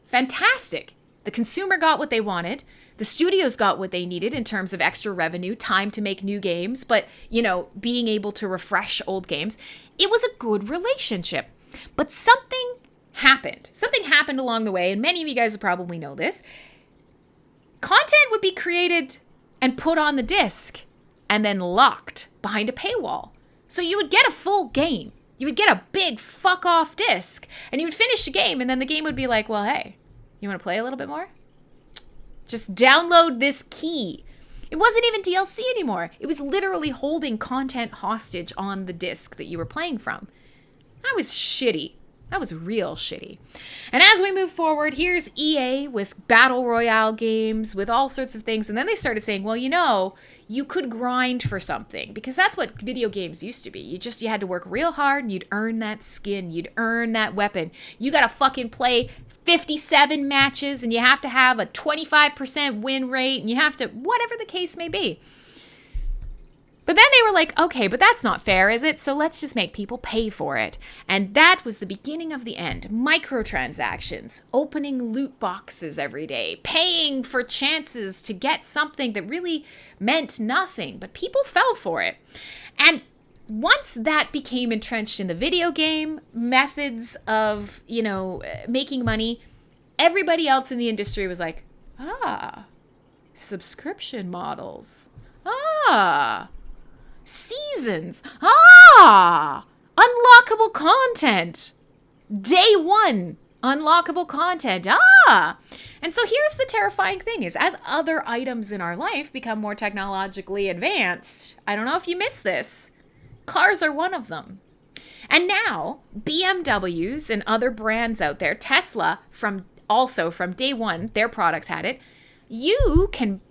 Speaker 1: fantastic. The consumer got what they wanted. The studios got what they needed in terms of extra revenue, time to make new games, but, being able to refresh old games. It was a good relationship. But something happened. Something happened along the way, and many of you guys probably know this. Content would be created and put on the disc and then locked behind a paywall. So you would get a full game. You would get a big fuck off disc and you would finish the game and then the game would be like, well, hey, you want to play a little bit more? Just download this key. It wasn't even DLC anymore. It was literally holding content hostage on the disc that you were playing from. That was shitty. That was real shitty. And as we move forward, here's EA with Battle Royale games, with all sorts of things. And then they started saying, well, you could grind for something. Because that's what video games used to be. You had to work real hard and you'd earn that skin. You'd earn that weapon. You got to fucking play 57 matches and you have to have a 25% win rate. And you have to, whatever the case may be. But then they were like, okay, but that's not fair, is it? So let's just make people pay for it. And that was the beginning of the end. Microtransactions, opening loot boxes every day, paying for chances to get something that really meant nothing. But people fell for it. And once that became entrenched in the video game methods of, making money, everybody else in the industry was like, subscription models. Seasons. Unlockable content. Day one, unlockable content. And so here's the terrifying thing is as other items in our life become more technologically advanced, I don't know if you missed this, cars are one of them. And now BMWs and other brands out there, Tesla from day one, their products had it, you can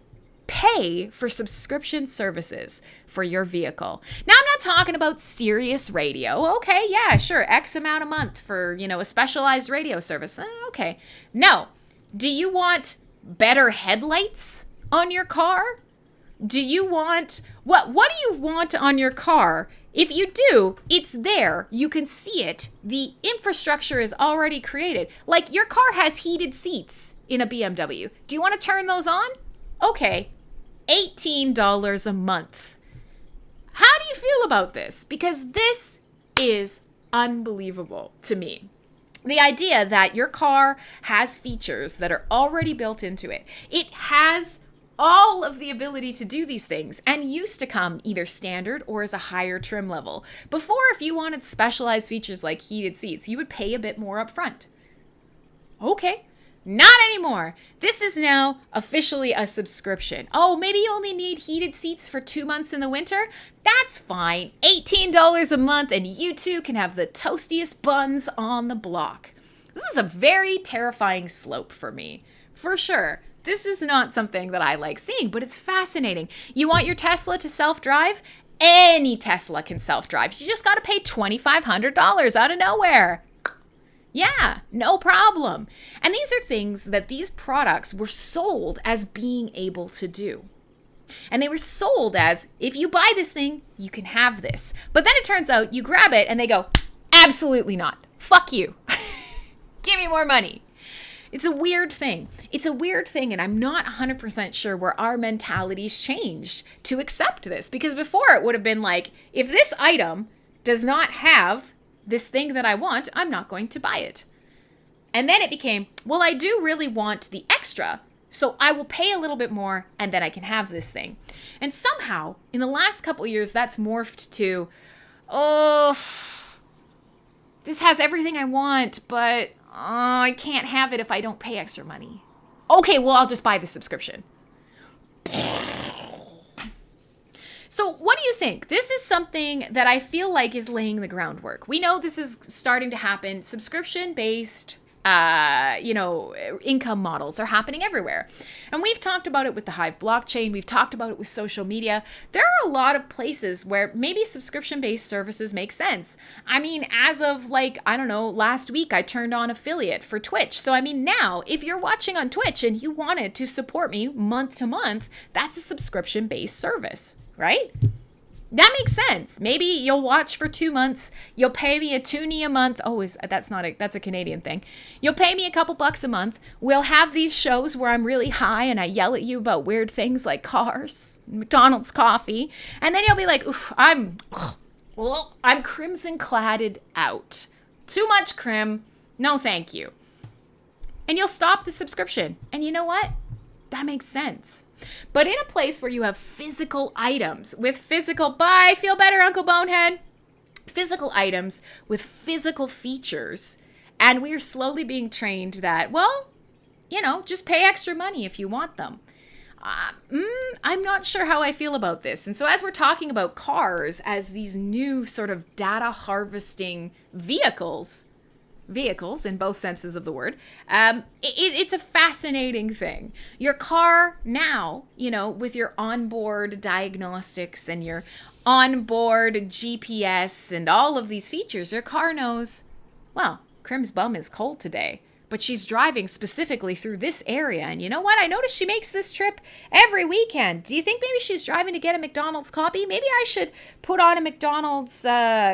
Speaker 1: pay for subscription services for your vehicle. Now, I'm not talking about Sirius Radio. Okay, yeah, sure, X amount a month for, a specialized radio service. Okay. No. Do you want better headlights on your car? Do you want, what do you want on your car? If you do, it's there. You can see it. The infrastructure is already created. Like your car has heated seats in a BMW. Do you want to turn those on? Okay. $18 a month. How do you feel about this? Because this is unbelievable to me. The idea that your car has features that are already built into it. It has all of the ability to do these things and used to come either standard or as a higher trim level. Before, if you wanted specialized features like heated seats, you would pay a bit more up front. Okay, not anymore. This is now officially a subscription. Oh, maybe you only need heated seats for 2 months in the winter? That's fine. $18 a month and you too can have the toastiest buns on the block. This is a very terrifying slope for me, for sure. This is not something that I like seeing, but it's fascinating. You want your Tesla to self-drive? Any Tesla can self-drive. You just got to pay $2,500 out of nowhere. Yeah, no problem. And these are things that these products were sold as being able to do. And they were sold as, if you buy this thing, you can have this. But then it turns out you grab it and they go, absolutely not. Fuck you. Give me more money. It's a weird thing. It's a weird thing, and I'm not 100% sure where our mentalities changed to accept this. Because before it would have been like, if this item does not have this thing that I want, I'm not going to buy it. And then it became, well, I do really want the extra, so I will pay a little bit more, and then I can have this thing. And somehow, in the last couple of years, that's morphed to, oh, this has everything I want, but I can't have it if I don't pay extra money. Okay, well, I'll just buy the subscription. So what do you think? This is something that I feel like is laying the groundwork. We know this is starting to happen. Subscription-based income models are happening everywhere. And we've talked about it with the Hive blockchain. We've talked about it with social media. There are a lot of places where maybe subscription-based services make sense. I mean, as of last week, I turned on affiliate for Twitch. So, I mean, now if you're watching on Twitch and you wanted to support me month to month, that's a subscription-based service, right? That makes sense. Maybe you'll watch for 2 months. You'll pay me a toonie a month. Oh, that's a Canadian thing. You'll pay me a couple bucks a month. We'll have these shows where I'm really high and I yell at you about weird things like cars, McDonald's coffee, and then you'll be like, "Oof, I'm crimson cladded out. Too much crim. No, thank you." And you'll stop the subscription. And you know what? That makes sense. But in a place where you have physical items with physical, bye, feel better, Uncle Bonehead. Physical items with physical features. And we are slowly being trained that, well, just pay extra money if you want them. I'm not sure how I feel about this. And so as we're talking about cars as these new sort of data harvesting vehicles in both senses of the word, it's a fascinating thing. Your car now, with your onboard diagnostics and your onboard GPS and all of these features, your car knows, well, Crim's bum is cold today, but she's driving specifically through this area. And you know what? I noticed she makes this trip every weekend. Do you think maybe she's driving to get a McDonald's coffee? Maybe I should put on a McDonald's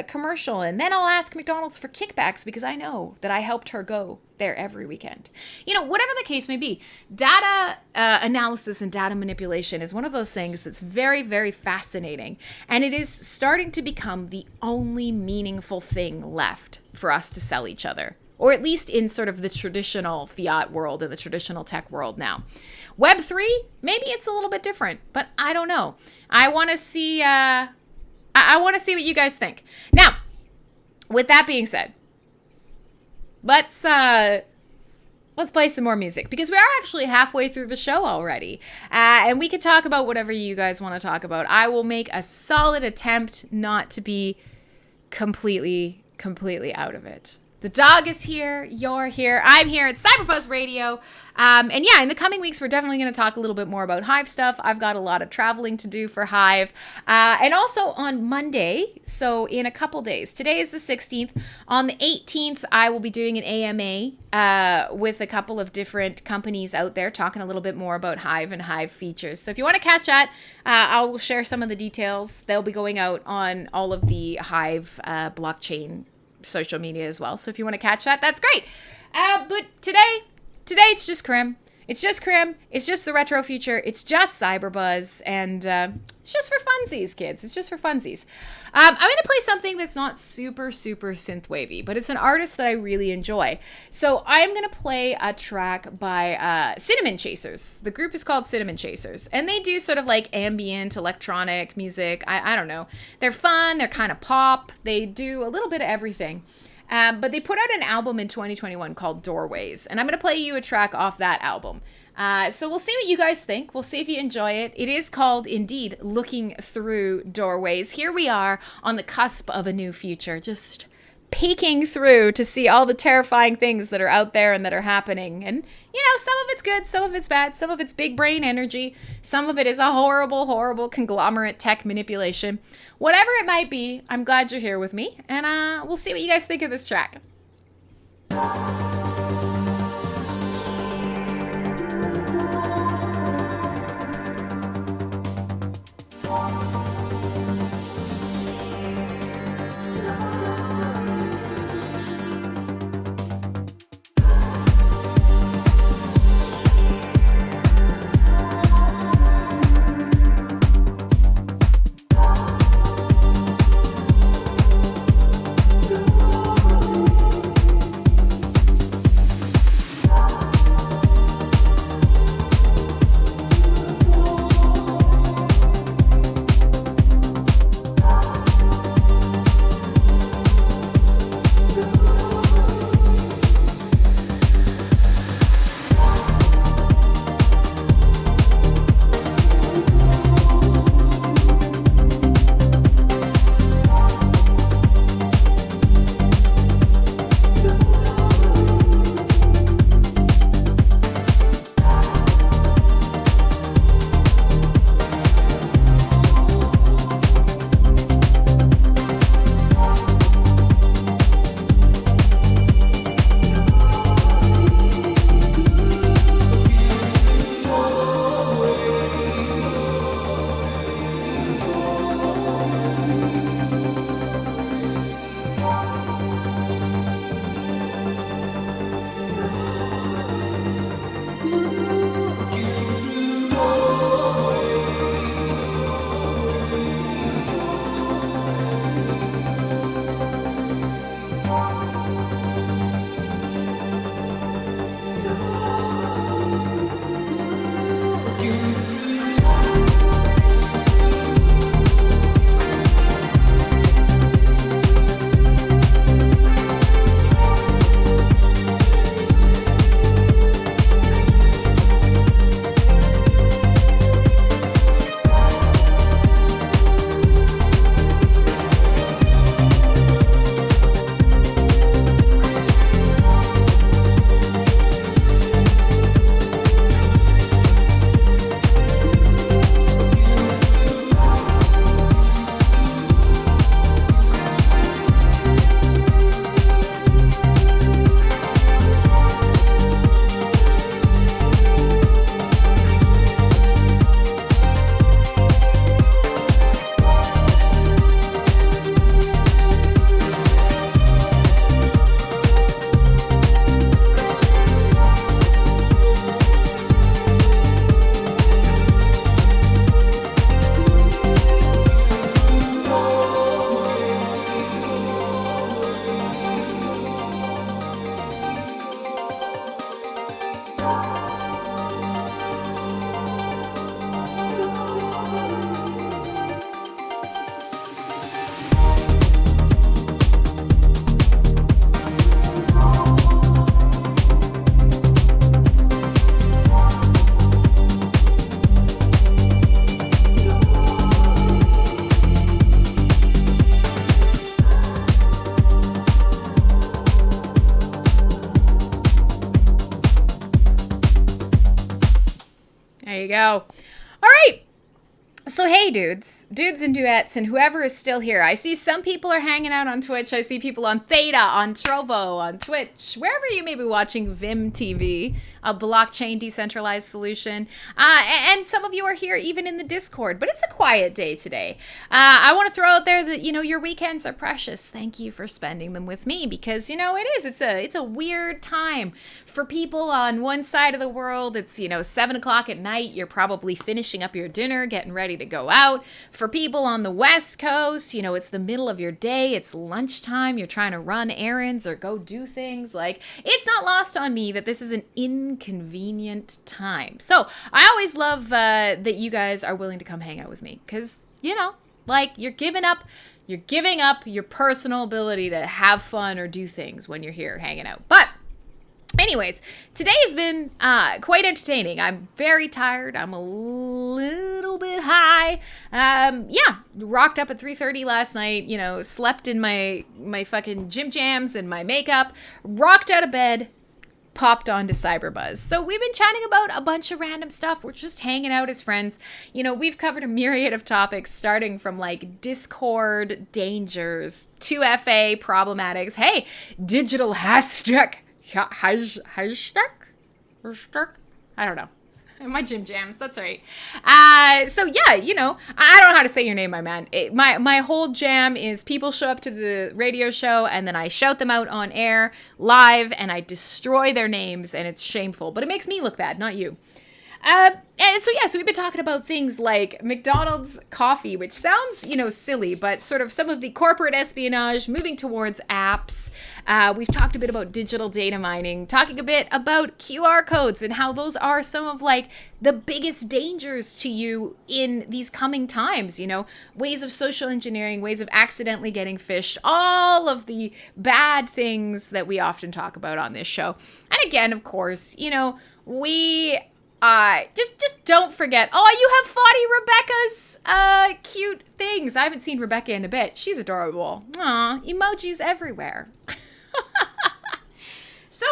Speaker 1: commercial, and then I'll ask McDonald's for kickbacks because I know that I helped her go there every weekend. Whatever the case may be, data analysis and data manipulation is one of those things that's very, very fascinating. And it is starting to become the only meaningful thing left for us to sell each other. Or at least in sort of the traditional fiat world and the traditional tech world now. Web3, maybe it's a little bit different, but I don't know. I want to see. I want to see what you guys think. Now, with that being said, let's play some more music because we are actually halfway through the show already, and we could talk about whatever you guys want to talk about. I will make a solid attempt not to be completely out of it. The dog is here, you're here, I'm here at CyberBuzz Radio. And yeah, in the coming weeks, we're definitely going to talk a little bit more about Hive stuff. I've got a lot of traveling to do for Hive. And also on Monday, so in a couple days, today is the 16th. On the 18th, I will be doing an AMA with a couple of different companies out there, talking a little bit more about Hive and Hive features. So if you want to catch that, I will share some of the details. They'll be going out on all of the Hive blockchain social media as well. So if you want to catch that, that's great. But today it's just Crim. It's just Crim. It's just the retro future. It's just CyberBuzz. And it's just for funsies, kids. It's just for funsies. I'm going to play something that's not super, super synthwavy, but it's an artist that I really enjoy. So I'm going to play a track by Cinnamon Chasers. The group is called Cinnamon Chasers. And they do sort of like ambient electronic music. I don't know. They're fun. They're kind of pop. They do a little bit of everything. But they put out an album in 2021 called Doorways, and I'm going to play you a track off that album. So we'll see what you guys think. We'll see if you enjoy it. It is called, indeed, Looking Through Doorways. Here we are on the cusp of a new future, just peeking through to see all the terrifying things that are out there and that are happening. And, you know, some of it's good, some of it's bad, some of it's big brain energy, some of it is a horrible, horrible conglomerate tech manipulation. Whatever it might be, I'm glad you're here with me, and we'll see what you guys think of this track. There you go. All right. So hey dudes and duets and whoever is still here. I see some people are hanging out on Twitch. I see people on Theta, on Trovo, on Twitch, wherever you may be watching Vim TV, a blockchain decentralized solution. And some of you are here even in the Discord, but it's a quiet day today. I want to throw out there that, your weekends are precious. Thank you for spending them with me because, it is. It's a weird time for people on one side of the world. It's, 7 o'clock at night. You're probably finishing up your dinner, getting ready to go out. For people on the West Coast, it's the middle of your day. It's lunchtime. You're trying to run errands or go do things. Like, it's not lost on me that this is an inconvenient time. So I always love that you guys are willing to come hang out with me because, you're giving up your personal ability to have fun or do things when you're here hanging out. But anyways, today has been quite entertaining. I'm very tired. I'm a little bit high. Rocked up at 3:30 last night, slept in my fucking gym jams and my makeup, rocked out of bed, popped onto CyberBuzz. So we've been chatting about a bunch of random stuff. We're just hanging out as friends. We've covered a myriad of topics starting from like Discord dangers, 2FA problematics, hey, digital hashtag. I don't know. My gym jams, that's right. I don't know how to say your name, my man. My whole jam is people show up to the radio show and then I shout them out on air live and I destroy their names and it's shameful, but it makes me look bad, not you. So we've been talking about things like McDonald's coffee, which sounds, silly, but sort of some of the corporate espionage moving towards apps. We've talked a bit about digital data mining, talking a bit about QR codes and how those are some of like the biggest dangers to you in these coming times, ways of social engineering, ways of accidentally getting phished, all of the bad things that we often talk about on this show. And again, of course, we... just don't forget. Oh, you have Foddy Rebecca's cute things. I haven't seen Rebecca in a bit. She's adorable. Aw, emojis everywhere. So,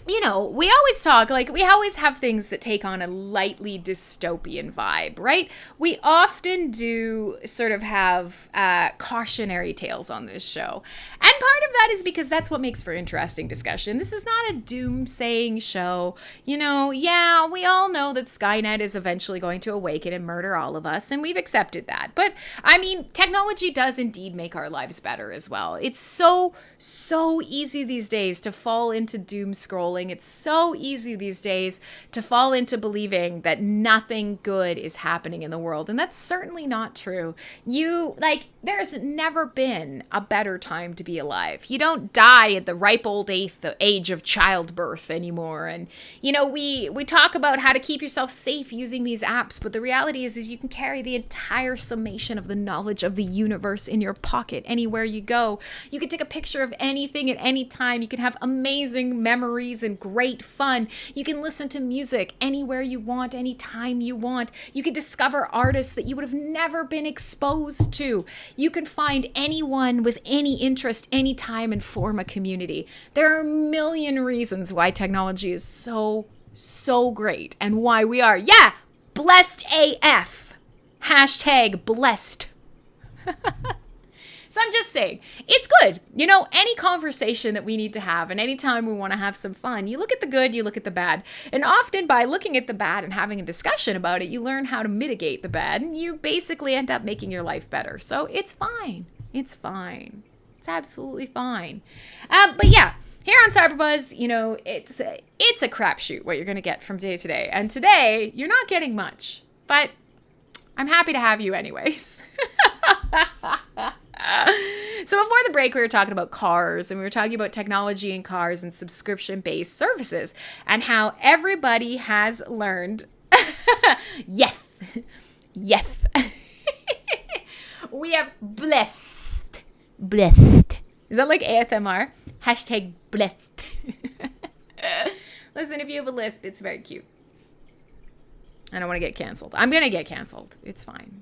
Speaker 1: we always talk, like, we always have things that take on a lightly dystopian vibe, right? We often do sort of have cautionary tales on this show. And part of that is because that's what makes for interesting discussion. This is not a doomsaying show. We all know that Skynet is eventually going to awaken and murder all of us, and we've accepted that. But, technology does indeed make our lives better as well. It's so easy these days to fall into doom scrolling. It's so easy these days to fall into believing that nothing good is happening in the world. And that's certainly not true. There's never been a better time to be alive. You don't die at the ripe old age of childbirth anymore. And, we talk about how to keep yourself safe using these apps. But the reality is you can carry the entire summation of the knowledge of the universe in your pocket anywhere you go. You can take a picture of anything at any time. You can have amazing memories and great fun. You can listen to music anywhere you want, anytime you want. You can discover artists that you would have never been exposed to. You can find anyone with any interest anytime and form a community. There are a million reasons why technology is so great and why we are, blessed AF. Hashtag blessed. So I'm just saying, it's good. Any conversation that we need to have and anytime we want to have some fun, you look at the good, you look at the bad. And often by looking at the bad and having a discussion about it, you learn how to mitigate the bad and you basically end up making your life better. So it's fine. It's fine. It's absolutely fine. But yeah, here on CyberBuzz, it's a crapshoot what you're going to get from day to day. And today, you're not getting much, but I'm happy to have you anyways. So before the break, we were talking about cars and we were talking about technology in cars and subscription-based services and how everybody has learned. Yes. We have blessed. Is that like ASMR? Hashtag blessed. Listen, if you have a lisp, it's very cute. I don't want to get canceled. I'm going to get canceled. It's fine.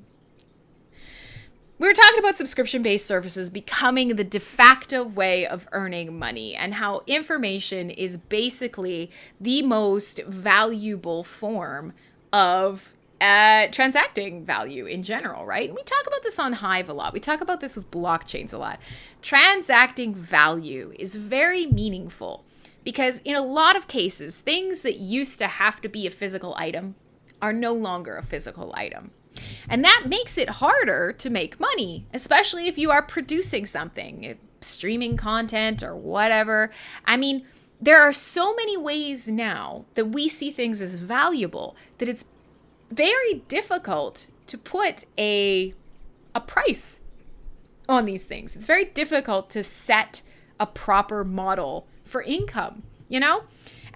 Speaker 1: We were talking about subscription-based services becoming the de facto way of earning money and how information is basically the most valuable form of transacting value in general, right? And we talk about this on Hive a lot. We talk about this with blockchains a lot. Transacting value is very meaningful because in a lot of cases, things that used to have to be a physical item are no longer a physical item. And that makes it harder to make money, especially if you are producing something, streaming content or whatever. I mean, there are so many ways now that we see things as valuable that it's very difficult to put a price on these things. It's very difficult to set a proper model for income, you know?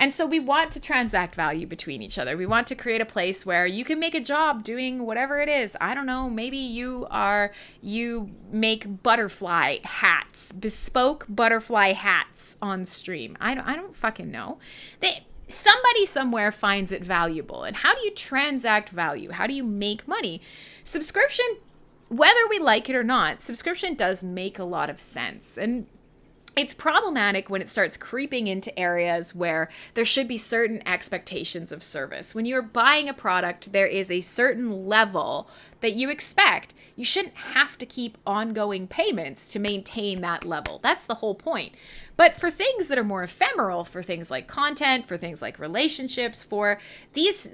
Speaker 1: And so we want to transact value between each other. We want to create a place where you can make a job doing whatever it is. I don't know, maybe you make butterfly hats, bespoke butterfly hats on stream. I don't fucking know. Somebody somewhere finds it valuable. And how do you transact value? How do you make money? Subscription, whether we like it or not, subscription does make a lot of sense. And it's problematic when it starts creeping into areas where there should be certain expectations of service. When you're buying a product, there is a certain level that you expect. You shouldn't have to keep ongoing payments to maintain that level. That's the whole point. But for things that are more ephemeral, for things like content, for things like relationships, for these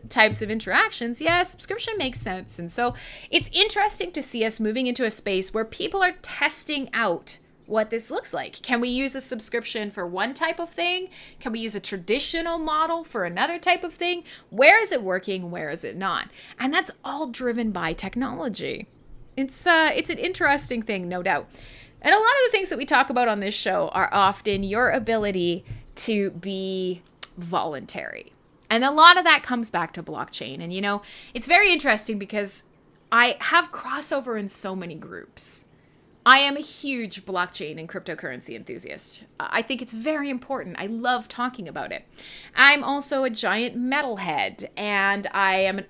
Speaker 1: types of interactions, yeah, subscription makes sense. And so it's interesting to see us moving into a space where people are testing out what this looks like. Can we use a subscription for one type of thing? Can we use a traditional model for another type of thing? Where is it working? Where is it not? And that's all driven by technology. It's an interesting thing, no doubt. And a lot of the things that we talk about on this show are often your ability to be voluntary. And a lot of that comes back to blockchain. And, you know, it's very interesting because I have crossover in so many groups. I am a huge blockchain and cryptocurrency enthusiast. I think it's very important. I love talking about it. I'm also a giant metalhead, and I am,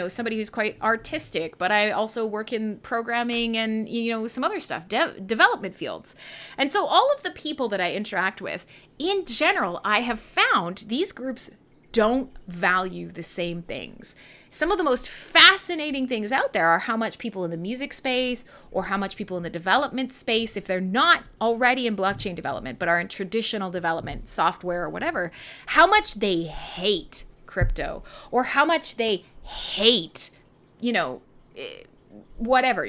Speaker 1: somebody who's quite artistic, but I also work in programming and, some other stuff, development fields. And so all of the people that I interact with, in general, I have found these groups don't value the same things. Some of the most fascinating things out there are how much people in the music space or how much people in the development space, if they're not already in blockchain development, but are in traditional development, software or whatever, how much they hate crypto or how much they hate, whatever,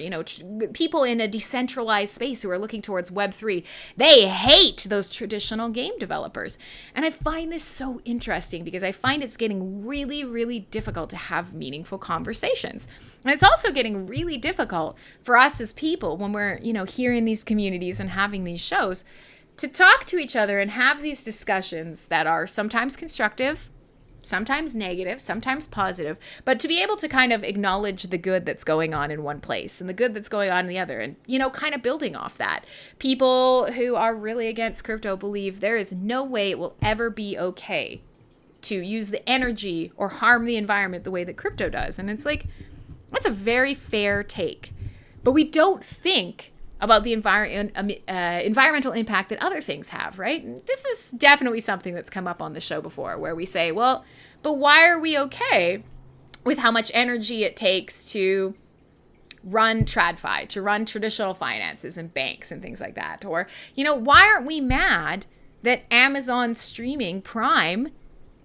Speaker 1: people in a decentralized space who are looking towards Web3, they hate those traditional game developers. And I find this so interesting because I find it's getting really, really difficult to have meaningful conversations. And it's also getting really difficult for us as people when we're, here in these communities and having these shows to talk to each other and have these discussions that are sometimes constructive, sometimes negative, sometimes positive, but to be able to kind of acknowledge the good that's going on in one place and the good that's going on in the other and, kind of building off that. People who are really against crypto believe there is no way it will ever be okay to use the energy or harm the environment the way that crypto does. And it's like, that's a very fair take. But we don't think about the environmental impact that other things have, right? And this is definitely something that's come up on the show before where we say, well, but why are we okay with how much energy it takes to run TradFi, to run traditional finances and banks and things like that? Or, why aren't we mad that Amazon streaming Prime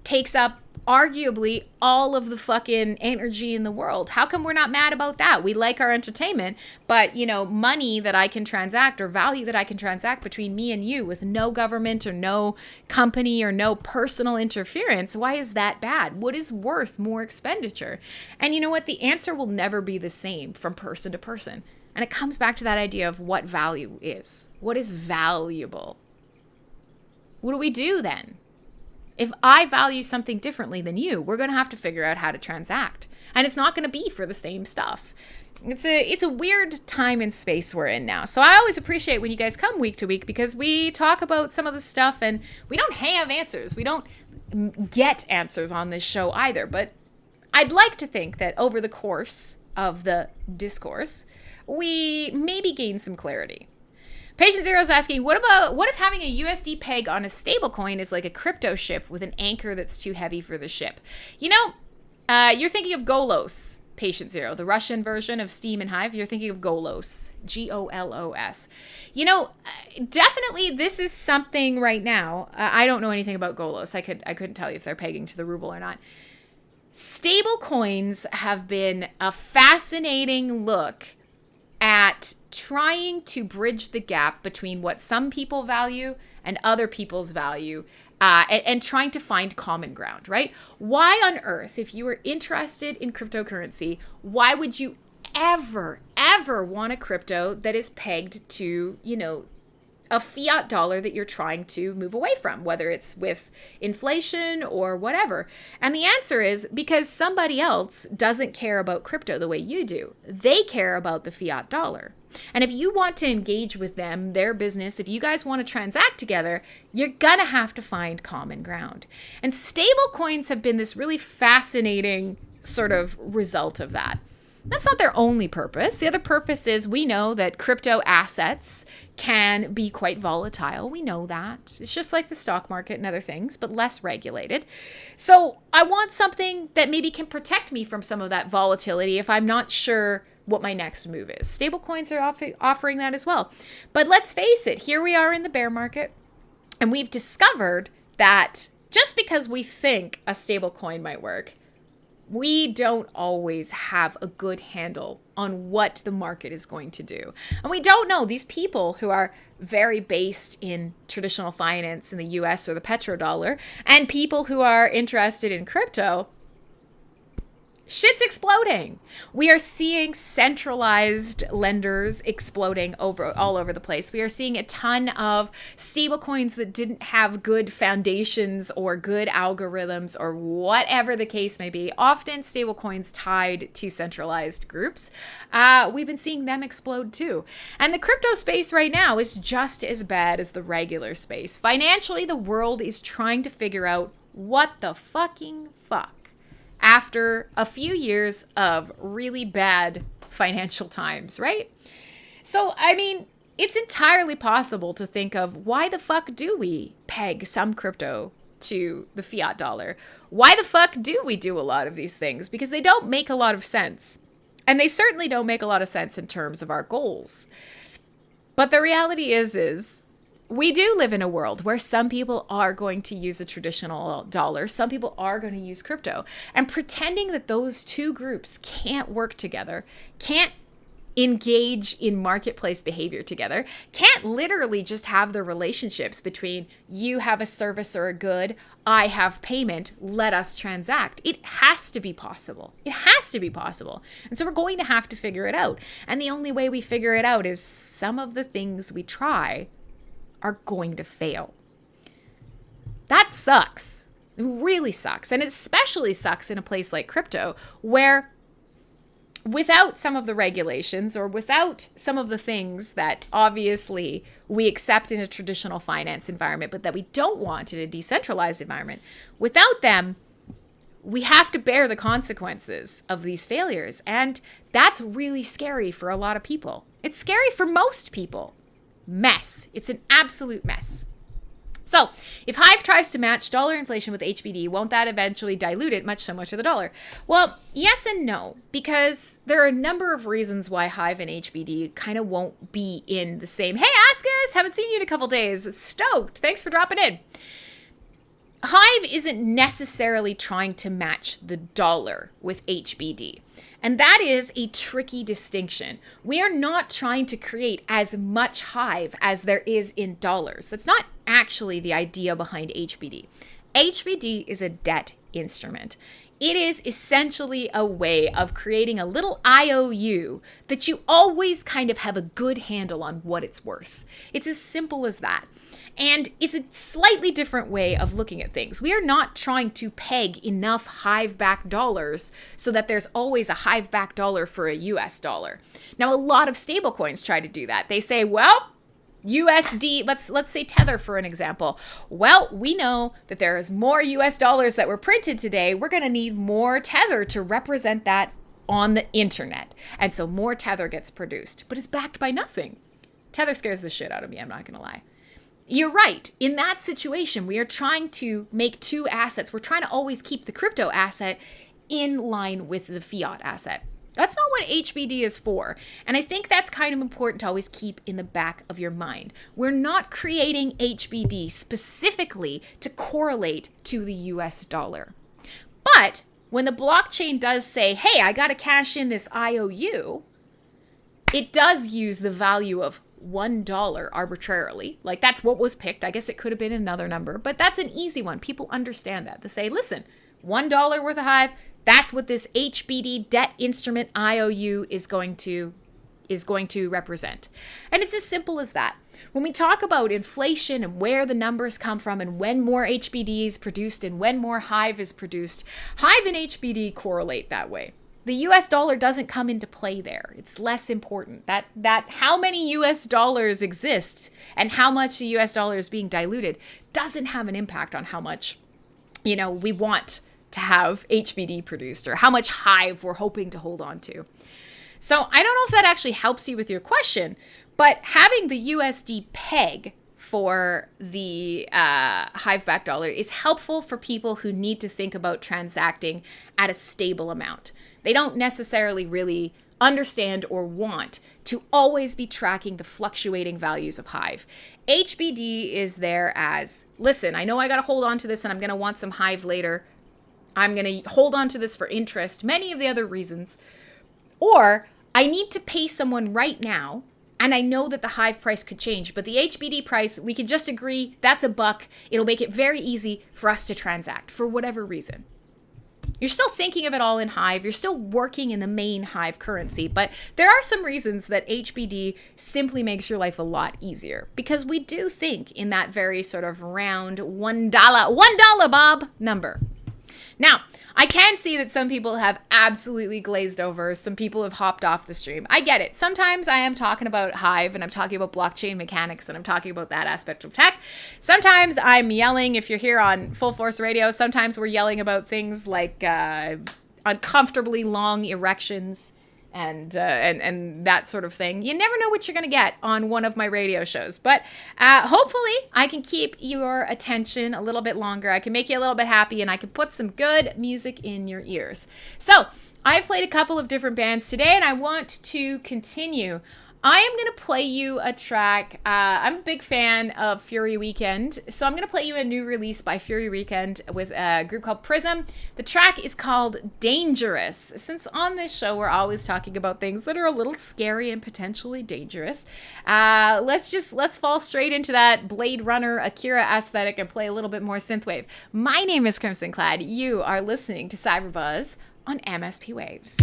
Speaker 1: takes up arguably all of the fucking energy in the world? How come we're not mad about that? We like our entertainment, but money that I can transact or value that I can transact between me and you with no government or no company or no personal interference, why is that bad? What is worth more expenditure? And you know what? The answer will never be the same from person to person. And it comes back to that idea of what value is. What is valuable? What do we do then? If I value something differently than you, we're going to have to figure out how to transact. And it's not going to be for the same stuff. It's a weird time and space we're in now. So I always appreciate when you guys come week to week because we talk about some of the stuff and we don't have answers. We don't get answers on this show either. But I'd like to think that over the course of the discourse, we maybe gain some clarity. Patient Zero is asking, what if having a USD peg on a stablecoin is like a crypto ship with an anchor that's too heavy for the ship? You're thinking of Golos, Patient Zero, the Russian version of Steam and Hive. You're thinking of Golos, Golos. Definitely this is something right now. I don't know anything about Golos. I couldn't tell you if they're pegging to the ruble or not. Stable coins have been a fascinating look at trying to bridge the gap between what some people value and other people's value, and trying to find common ground, right? Why on earth, if you were interested in cryptocurrency, why would you ever want a crypto that is pegged to, a fiat dollar that you're trying to move away from, whether it's with inflation or whatever? And the answer is because somebody else doesn't care about crypto the way you do. They care about the fiat dollar. And if you want to engage with them, their business, if you guys want to transact together, you're going to have to find common ground. And stable coins have been this really fascinating sort of result of that. That's not their only purpose. The other purpose is we know that crypto assets can be quite volatile. We know that. It's just like the stock market and other things, but less regulated. So I want something that maybe can protect me from some of that volatility if I'm not sure what my next move is. Stablecoins are offering that as well. But let's face it, here we are in the bear market, and we've discovered that just because we think a stablecoin might work, we don't always have a good handle on what the market is going to do. And we don't know. These people who are very based in traditional finance in the US or the petrodollar, and people who are interested in crypto, shit's exploding. We are seeing centralized lenders exploding all over the place. We are seeing a ton of stablecoins that didn't have good foundations or good algorithms or whatever the case may be. Often stablecoins tied to centralized groups. We've been seeing them explode too. And the crypto space right now is just as bad as the regular space. Financially, the world is trying to figure out what the fucking fuck after a few years of really bad financial times, right? So, I mean, it's entirely possible to think of why the fuck do we peg some crypto to the fiat dollar? Why the fuck do we do a lot of these things? Because they don't make a lot of sense. And they certainly don't make a lot of sense in terms of our goals. But the reality is we do live in a world where some people are going to use a traditional dollar. Some people are going to use crypto. And pretending that those two groups can't work together, can't engage in marketplace behavior together, can't literally just have the relationships between you have a service or a good, I have payment, let us transact. It has to be possible. It has to be possible. And so we're going to have to figure it out. And the only way we figure it out is some of the things we try are going to fail. That sucks. It really sucks. And it especially sucks in a place like crypto, where without some of the regulations or without some of the things that obviously we accept in a traditional finance environment, but that we don't want in a decentralized environment, without them, we have to bear the consequences of these failures. And that's really scary for a lot of people. It's scary for most people. Mess. It's an absolute mess. So if Hive tries to match dollar inflation with HBD, won't that eventually dilute it much similar to the dollar? Well, yes and no, because there are a number of reasons why Hive and HBD kind of won't be in the same. Hey, Askus, haven't seen you in a couple days. Stoked. Thanks for dropping in. Hive isn't necessarily trying to match the dollar with HBD. And that is a tricky distinction. We are not trying to create as much Hive as there is in dollars. That's not actually the idea behind HBD. HBD is a debt instrument. It is essentially a way of creating a little IOU that you always kind of have a good handle on what it's worth. It's as simple as that. And it's a slightly different way of looking at things. We are not trying to peg enough Hive-backed dollars so that there's always a Hive-backed dollar for a US dollar. Now, a lot of stablecoins try to do that. They say, well, USD, let's say Tether for an example. Well, we know that there is more US dollars that were printed today. We're going to need more Tether to represent that on the internet. And so more Tether gets produced, but it's backed by nothing. Tether scares the shit out of me, I'm not going to lie. You're right. In that situation, we are trying to make two assets. We're trying to always keep the crypto asset in line with the fiat asset. That's not what HBD is for. And I think that's kind of important to always keep in the back of your mind. We're not creating HBD specifically to correlate to the US dollar. But when the blockchain does say, hey, I got to cash in this IOU, it does use the value of $1 arbitrarily. Like, that's what was picked. I guess it could have been another number, but that's an easy one. People understand that. They say, listen, $1 worth of Hive, that's what this HBD debt instrument IOU is going to represent. And it's as simple as that. When we talk about inflation and where the numbers come from and when more HBD is produced and when more Hive is produced, Hive and HBD correlate that way. The US dollar doesn't come into play there. It's less important. That how many US dollars exist and how much the US dollar is being diluted doesn't have an impact on how much, we want to have HBD produced or how much Hive we're hoping to hold on to. So I don't know if that actually helps you with your question, but having the USD peg for the Hive-backed dollar is helpful for people who need to think about transacting at a stable amount. They don't necessarily really understand or want to always be tracking the fluctuating values of Hive. HBD is there as, listen, I know I got to hold on to this and I'm going to want some Hive later. I'm going to hold on to this for interest, many of the other reasons. Or I need to pay someone right now, and I know that the Hive price could change, but the HBD price, we can just agree that's $1. It'll make it very easy for us to transact for whatever reason. You're still thinking of it all in Hive. You're still working in the main Hive currency, but there are some reasons that HBD simply makes your life a lot easier, because we do think in that very sort of round $1 Bob number. Now, I can see that some people have absolutely glazed over. Some people have hopped off the stream. I get it. Sometimes I am talking about Hive and I'm talking about blockchain mechanics and I'm talking about that aspect of tech. Sometimes I'm yelling, if you're here on Full Force Radio, sometimes we're yelling about things like uncomfortably long erections and that sort of thing. You never know what you're going to get on one of my radio shows, but hopefully I can keep your attention a little bit longer. I can make you a little bit happy and I can put some good music in your ears. So I've played a couple of different bands today and I want to continue. I am going to play you a track. I'm a big fan of Fury Weekend, so I'm going to play you a new release by Fury Weekend with a group called Prism. The track is called Dangerous. Since on this show we're always talking about things that are a little scary and potentially dangerous, let's fall straight into that Blade Runner Akira aesthetic and play a little bit more synthwave. My name is Crimson Clad. You are listening to CyberBuzz on MSP Waves.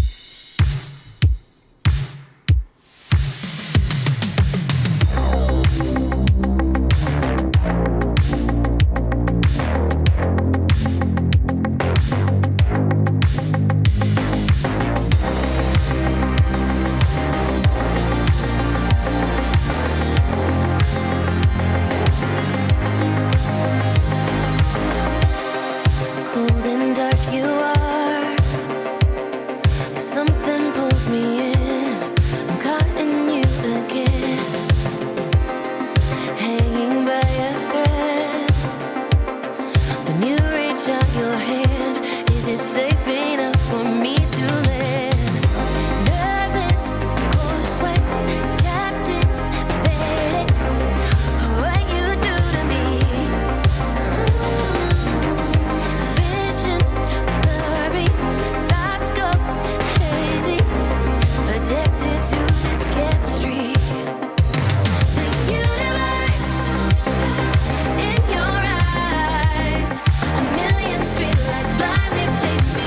Speaker 3: Streetlights blindly lead me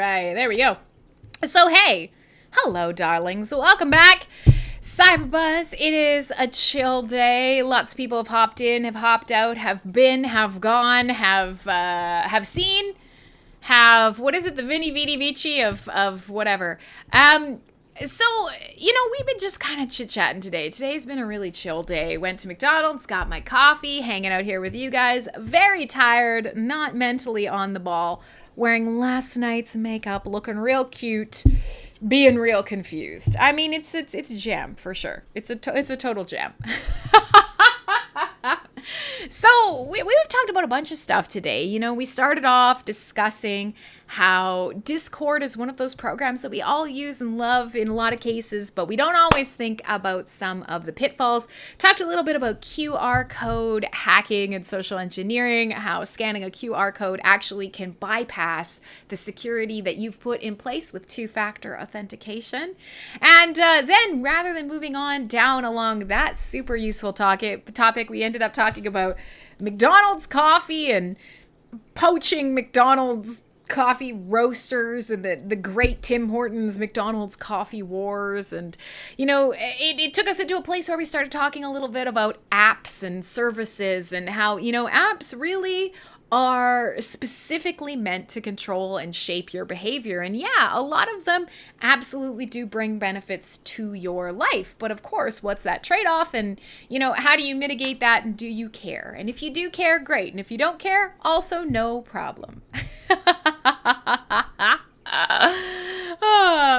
Speaker 1: right, there we go. So, hey, hello, darlings. Welcome back. CyberBuzz, it is a chill day. Lots of people have hopped in, have hopped out, have been, have gone, have seen, have, what is it, the Vini Vidi Vici of whatever. So, we've been just kind of chit-chatting today. Today's been a really chill day. Went to McDonald's, got my coffee, hanging out here with you guys. Very tired, not mentally on the ball, wearing last night's makeup, looking real cute, being real confused. I mean, it's a jam for sure. It's a total jam. So we've talked about a bunch of stuff today. We started off discussing how Discord is one of those programs that we all use and love in a lot of cases, but we don't always think about some of the pitfalls. Talked a little bit about QR code hacking and social engineering, how scanning a QR code actually can bypass the security that you've put in place with two-factor authentication. And then rather than moving on down along that super useful topic, we ended up talking about McDonald's coffee and poaching McDonald's coffee roasters and the great Tim Hortons McDonald's coffee wars. And, it took us into a place where we started talking a little bit about apps and services and how, apps really are specifically meant to control and shape your behavior. And yeah, a lot of them absolutely do bring benefits to your life. But of course, what's that trade-off? And, how do you mitigate that? And do you care? And if you do care, great. And if you don't care, also no problem.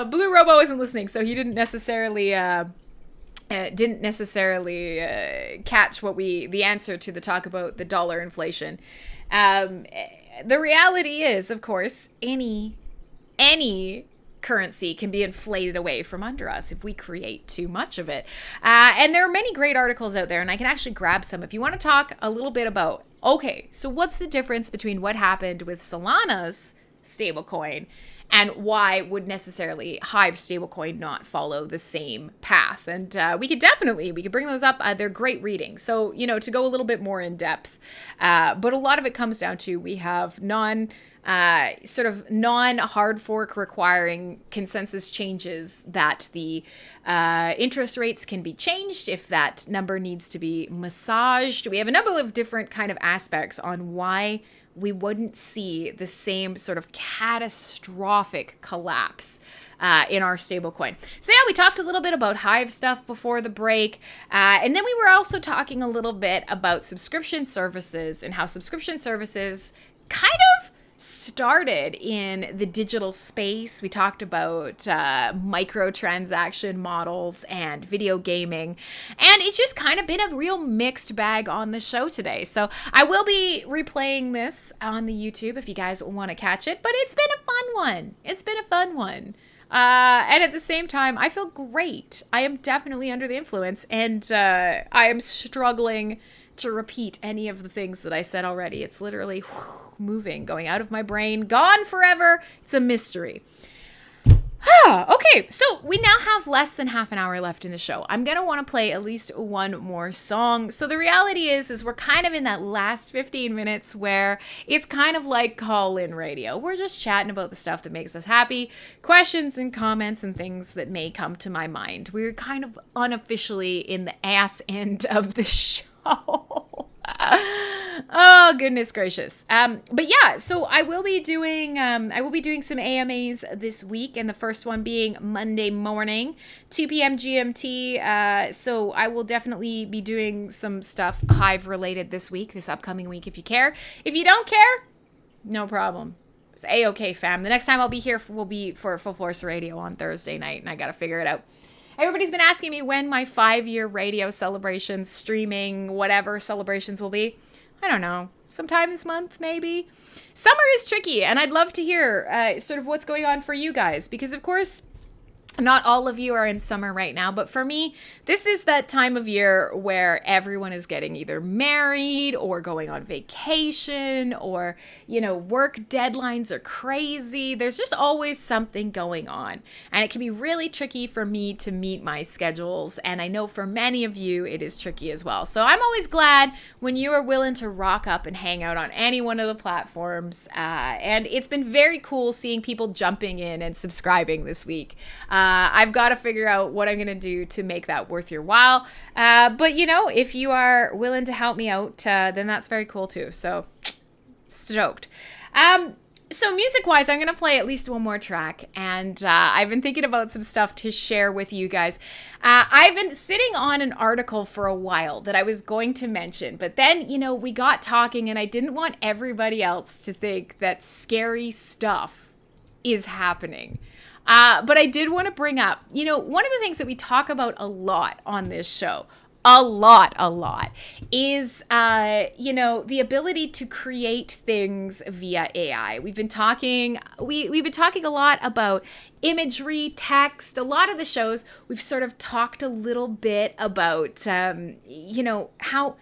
Speaker 1: Blue Robo isn't listening, so he didn't necessarily catch the answer to the talk about the dollar inflation. The reality is, of course, any currency can be inflated away from under us if we create too much of it. And there are many great articles out there, and I can actually grab some if you want to talk a little bit about, okay, so what's the difference between what happened with Solana's stablecoin and why would necessarily Hive stablecoin not follow the same path? And we could bring those up. They're great reading. So, to go a little bit more in depth, but a lot of it comes down to we have non-hard fork requiring consensus changes that the interest rates can be changed if that number needs to be massaged. We have a number of different kind of aspects on why we wouldn't see the same sort of catastrophic collapse in our stablecoin. So yeah, we talked a little bit about Hive stuff before the break. And then we were also talking a little bit about subscription services and how subscription services kind of started in the digital space. We talked about microtransaction models and video gaming, and it's just kind of been a real mixed bag on the show today. So I will be replaying this on the YouTube if you guys want to catch it, but it's been a fun one. And at the same time, I feel great. I am definitely under the influence, and I am struggling to repeat any of the things that I said already. It's literally moving, going out of my brain, gone forever. It's a mystery. Okay, so we now have less than half an hour left in the show. I'm going to want to play at least one more song. So the reality is we're kind of in that last 15 minutes where it's kind of like call-in radio. We're just chatting about the stuff that makes us happy, questions and comments and things that may come to my mind. We're kind of unofficially in the ass end of the show. Oh, goodness gracious. But yeah, so I will be doing some AMAs this week, and the first one being Monday morning, 2 p.m. GMT. So I will definitely be doing some stuff Hive related this upcoming week, if you care. If you don't care, no problem. It's A-okay, fam. The next time I'll be here will be for Full Force Radio on Thursday night, and I got to figure it out. Everybody's been asking me when my 5-year radio celebrations, streaming, whatever celebrations will be. I don't know. Sometime this month, maybe. Summer is tricky, and I'd love to hear sort of what's going on for you guys. Because, of course, Not all of you are in summer right now, but for me, this is that time of year where everyone is getting either married or going on vacation or, work deadlines are crazy. There's just always something going on. And it can be really tricky for me to meet my schedules. And I know for many of you, it is tricky as well. So I'm always glad when you are willing to rock up and hang out on any one of the platforms. And it's been very cool seeing people jumping in and subscribing this week. I've got to figure out what I'm going to do to make that worth your while. But, if you are willing to help me out, then that's very cool too. So stoked. So music-wise, I'm going to play at least one more track. And I've been thinking about some stuff to share with you guys. I've been sitting on an article for a while that I was going to mention. But then, we got talking and I didn't want everybody else to think that scary stuff is happening. But I did want to bring up, one of the things that we talk about a lot on this show, a lot, is, the ability to create things via AI. We've been talking a lot about imagery, text. A lot of the shows, we've sort of talked a little bit about, how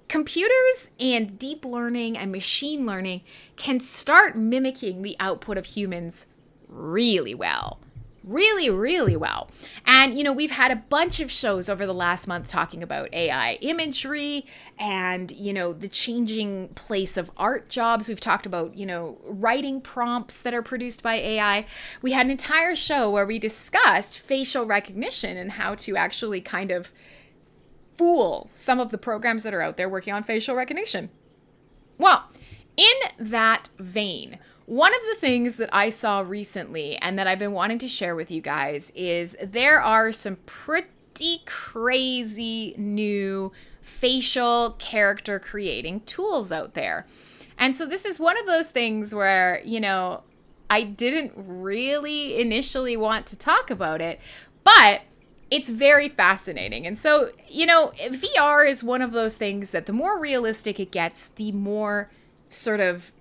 Speaker 1: computers and deep learning and machine learning can start mimicking the output of humans really well. Really well. And, we've had a bunch of shows over the last month talking about AI imagery and, the changing place of art jobs. We've talked about, writing prompts that are produced by AI. We had an entire show where we discussed facial recognition and how to actually kind of fool some of the programs that are out there working on facial recognition. Well, in that vein, one of the things that I saw recently and that I've been wanting to share with you guys is there are some pretty crazy new facial character creating tools out there. And so this is one of those things where, I didn't really initially want to talk about it, but it's very fascinating. And so, VR is one of those things that the more realistic it gets, the more sort of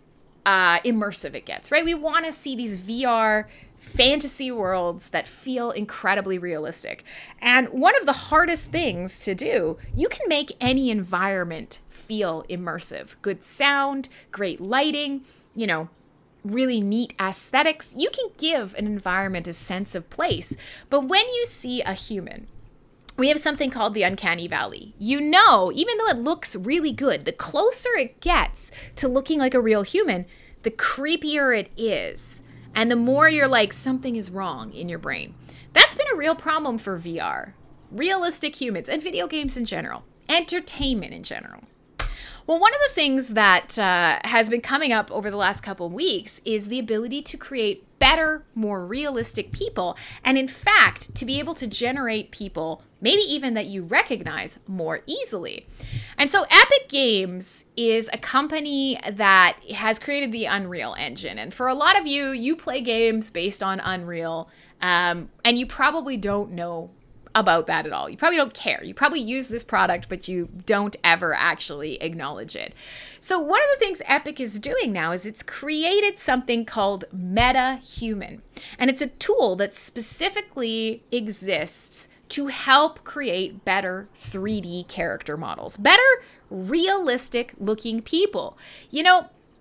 Speaker 1: immersive it gets, right? We want to see these VR fantasy worlds that feel incredibly realistic. And one of the hardest things to do, you can make any environment feel immersive. Good sound, great lighting, really neat aesthetics. You can give an environment a sense of place. But when you see a human, we have something called the uncanny valley. Even though it looks really good, the closer it gets to looking like a real human, the creepier it is. And the more you're like, something is wrong in your brain. That's been a real problem for VR, realistic humans, and video games in general, entertainment in general. Well, one of the things that has been coming up over the last couple of weeks is the ability to create better, more realistic people. And in fact, to be able to generate people, maybe even that you recognize more easily. And so Epic Games is a company that has created the Unreal Engine. And for a lot of you, you play games based on Unreal, and you probably don't know about that at all. You probably don't care. You probably use this product, but you don't ever actually acknowledge it. So one of the things Epic is doing now is it's created something called MetaHuman. And it's a tool that specifically exists to help create better 3D character models, better realistic looking people.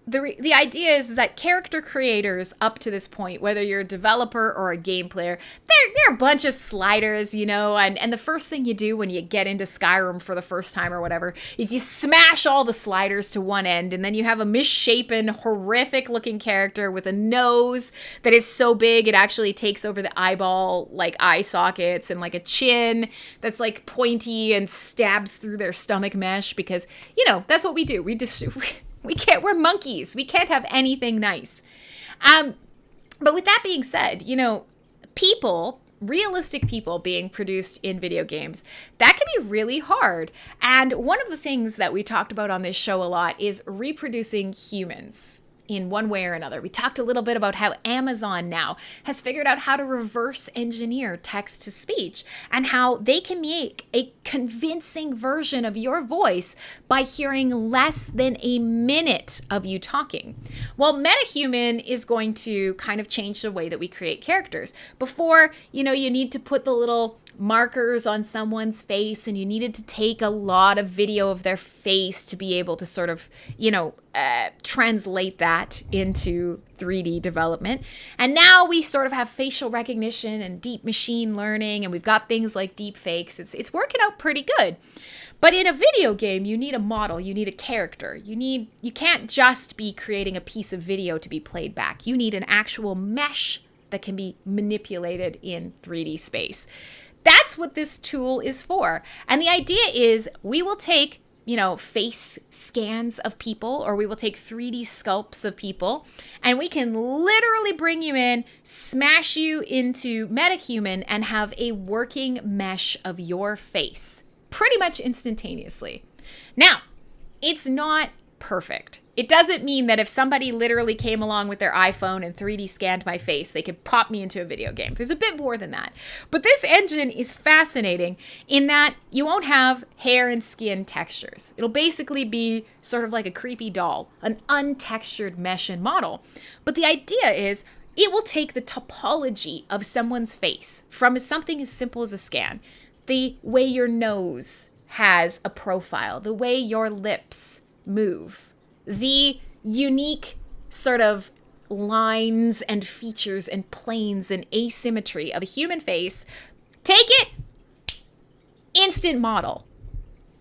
Speaker 1: The idea is that character creators up to this point, whether you're a developer or a game player, they're a bunch of sliders, and the first thing you do when you get into Skyrim for the first time or whatever is you smash all the sliders to one end, and then you have a misshapen, horrific looking character with a nose that is so big it actually takes over the eyeball, like eye sockets, and like a chin that's like pointy and stabs through their stomach mesh because, that's what we do. We're monkeys. We can't have anything nice. But with that being said, realistic people being produced in video games, that can be really hard. And one of the things that we talked about on this show a lot is reproducing humans in one way or another. We talked a little bit about how Amazon now has figured out how to reverse engineer text to speech and how they can make a convincing version of your voice by hearing less than a minute of you talking. Well, MetaHuman is going to kind of change the way that we create characters. Before, you need to put the little markers on someone's face and you needed to take a lot of video of their face to be able to sort of, translate that into 3D development. And now we sort of have facial recognition and deep machine learning, and we've got things like deep fakes. It's working out pretty good. But in a video game, you need a model, you need a character. You can't just be creating a piece of video to be played back. You need an actual mesh that can be manipulated in 3D space. That's what this tool is for. And the idea is we will take, face scans of people, or we will take 3D sculpts of people, and we can literally bring you in, smash you into MetaHuman, and have a working mesh of your face pretty much instantaneously. Now, it's not perfect. It doesn't mean that if somebody literally came along with their iPhone and 3D scanned my face, they could pop me into a video game. There's a bit more than that. But this engine is fascinating in that you won't have hair and skin textures. It'll basically be sort of like a creepy doll, an untextured mesh and model. But the idea is it will take the topology of someone's face from something as simple as a scan, the way your nose has a profile, the way your lips move, the unique sort of lines and features and planes and asymmetry of a human face. Take it, instant model,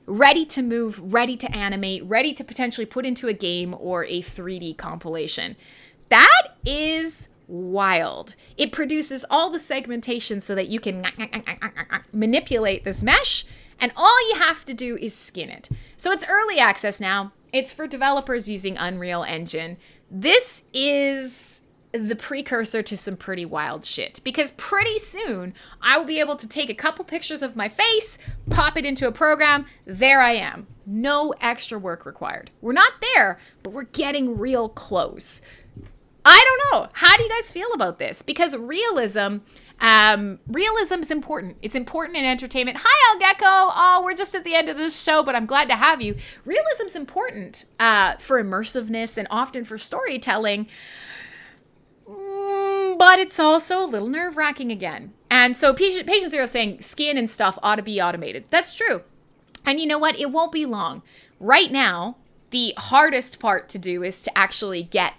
Speaker 1: ready to move, ready to animate, ready to potentially put into a game or a 3D compilation. That is wild. It produces all the segmentation so that you can manipulate this mesh, and all you have to do is skin it. So it's early access now. It's for developers using Unreal Engine. This is the precursor to some pretty wild shit, because pretty soon I will be able to take a couple pictures of my face, pop it into a program, there I am. No extra work required. We're not there, but we're getting real close. I don't know. How do you guys feel about this? Because realism is important. It's important in entertainment. Hi, El Gecko. Oh, we're just at the end of this show, but I'm glad to have you. Realism's important for immersiveness and often for storytelling, but it's also a little nerve-wracking again. And so Patient Zero is saying skin and stuff ought to be automated. That's true. And you know what? It won't be long. Right now, the hardest part to do is to actually get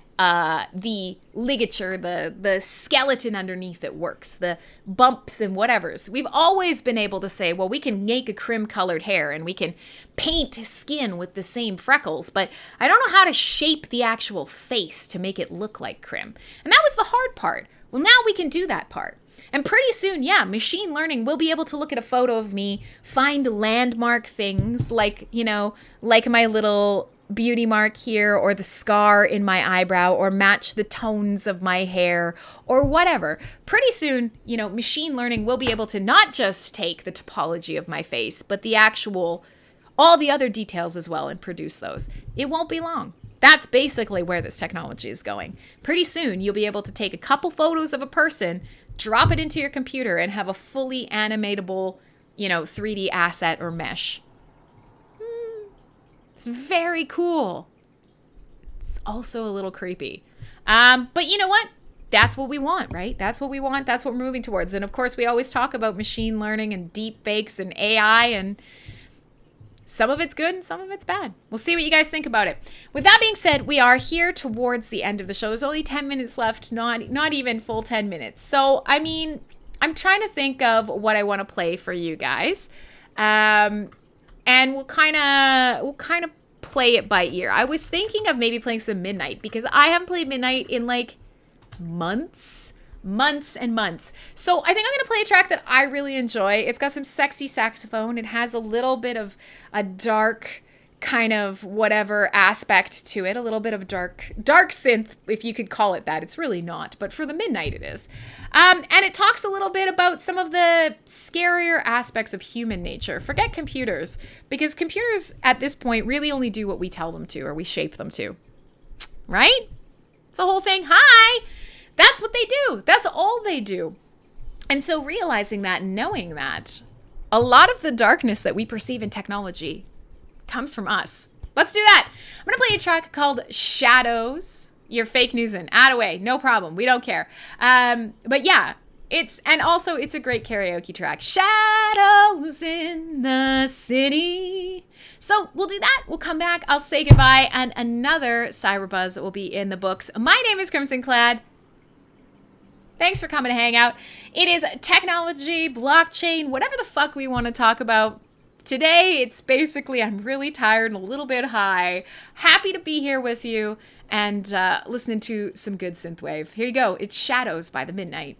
Speaker 1: the ligature, the skeleton underneath that works, the bumps and whatevers. We've always been able to say, well, we can make a colored hair and we can paint skin with the same freckles, but I don't know how to shape the actual face to make it look like crim. And that was the hard part. Well, now we can do that part. And pretty soon, machine learning will be able to look at a photo of me, find landmark things like my little beauty mark here, or the scar in my eyebrow, or match the tones of my hair, or whatever. Pretty soon, machine learning will be able to not just take the topology of my face, but all the other details as well, and produce those. It won't be long. That's basically where this technology is going. Pretty soon, you'll be able to take a couple photos of a person, drop it into your computer, and have a fully animatable, 3D asset or mesh. It's very cool. It's also a little creepy. But you know what? That's what we want, right? That's what we want. That's what we're moving towards. And of course, we always talk about machine learning and deep fakes and AI, and some of it's good and some of it's bad. We'll see what you guys think about it. With that being said, we are here towards the end of the show. There's only 10 minutes left, not even full 10 minutes. So, I'm trying to think of what I want to play for you guys. And we'll kind of play it by ear. I was thinking of maybe playing some Midnight, because I haven't played Midnight in like months and months. So I think I'm going to play a track that I really enjoy. It's got some sexy saxophone. It has a little bit of a dark kind of whatever aspect to it, a little bit of dark synth, if you could call it that. It's really not, but for the Midnight it is. And it talks a little bit about some of the scarier aspects of human nature. Forget computers, because computers at this point really only do what we tell them to, or we shape them to, right? It's a whole thing. Hi! That's what they do. That's all they do. And so realizing that, knowing that, a lot of the darkness that we perceive in technology comes from us. Let's do that. I'm going to play a track called Shadows. Your fake news in. Add away. No problem. We don't care. But yeah, it's a great karaoke track. Shadows in the city. So we'll do that. We'll come back. I'll say goodbye. And another CyberBuzz will be in the books. My name is Crimson Clad. Thanks for coming to hang out. It is technology, blockchain, whatever the fuck we want to talk about. Today, it's basically, I'm really tired and a little bit high. Happy to be here with you and listening to some good synthwave. Here you go. It's Shadows by The Midnight.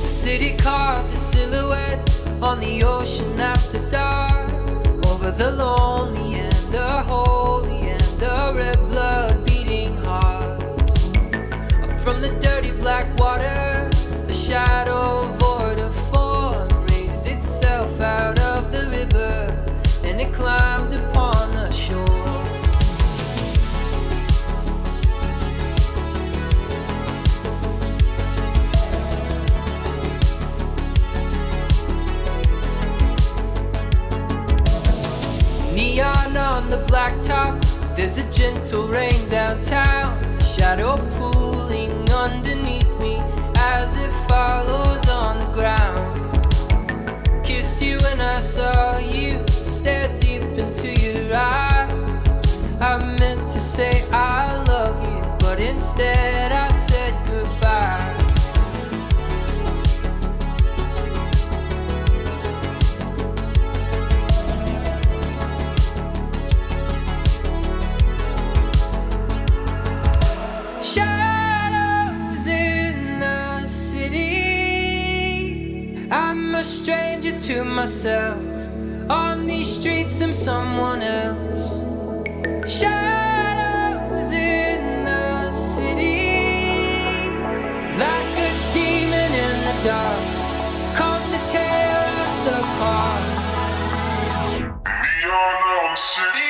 Speaker 3: City carved a silhouette on the ocean after dark, over the lonely and the holy and the red blood beating hearts. Up from the dirty black water, a shadow void of form raised itself out of the river, and it climbed upon the shore. Neon on the blacktop, there's a gentle rain downtown, a shadow pooling underneath me as it follows on the ground. Kissed you when I saw you, stared deep into your eyes. I meant to say I love you, but instead I said goodbye. Shadows in the city, I'm a stranger to myself. On these streets I'm someone else. Shadows in the city, like a demon in the dark, come to tear us apart. Neon city.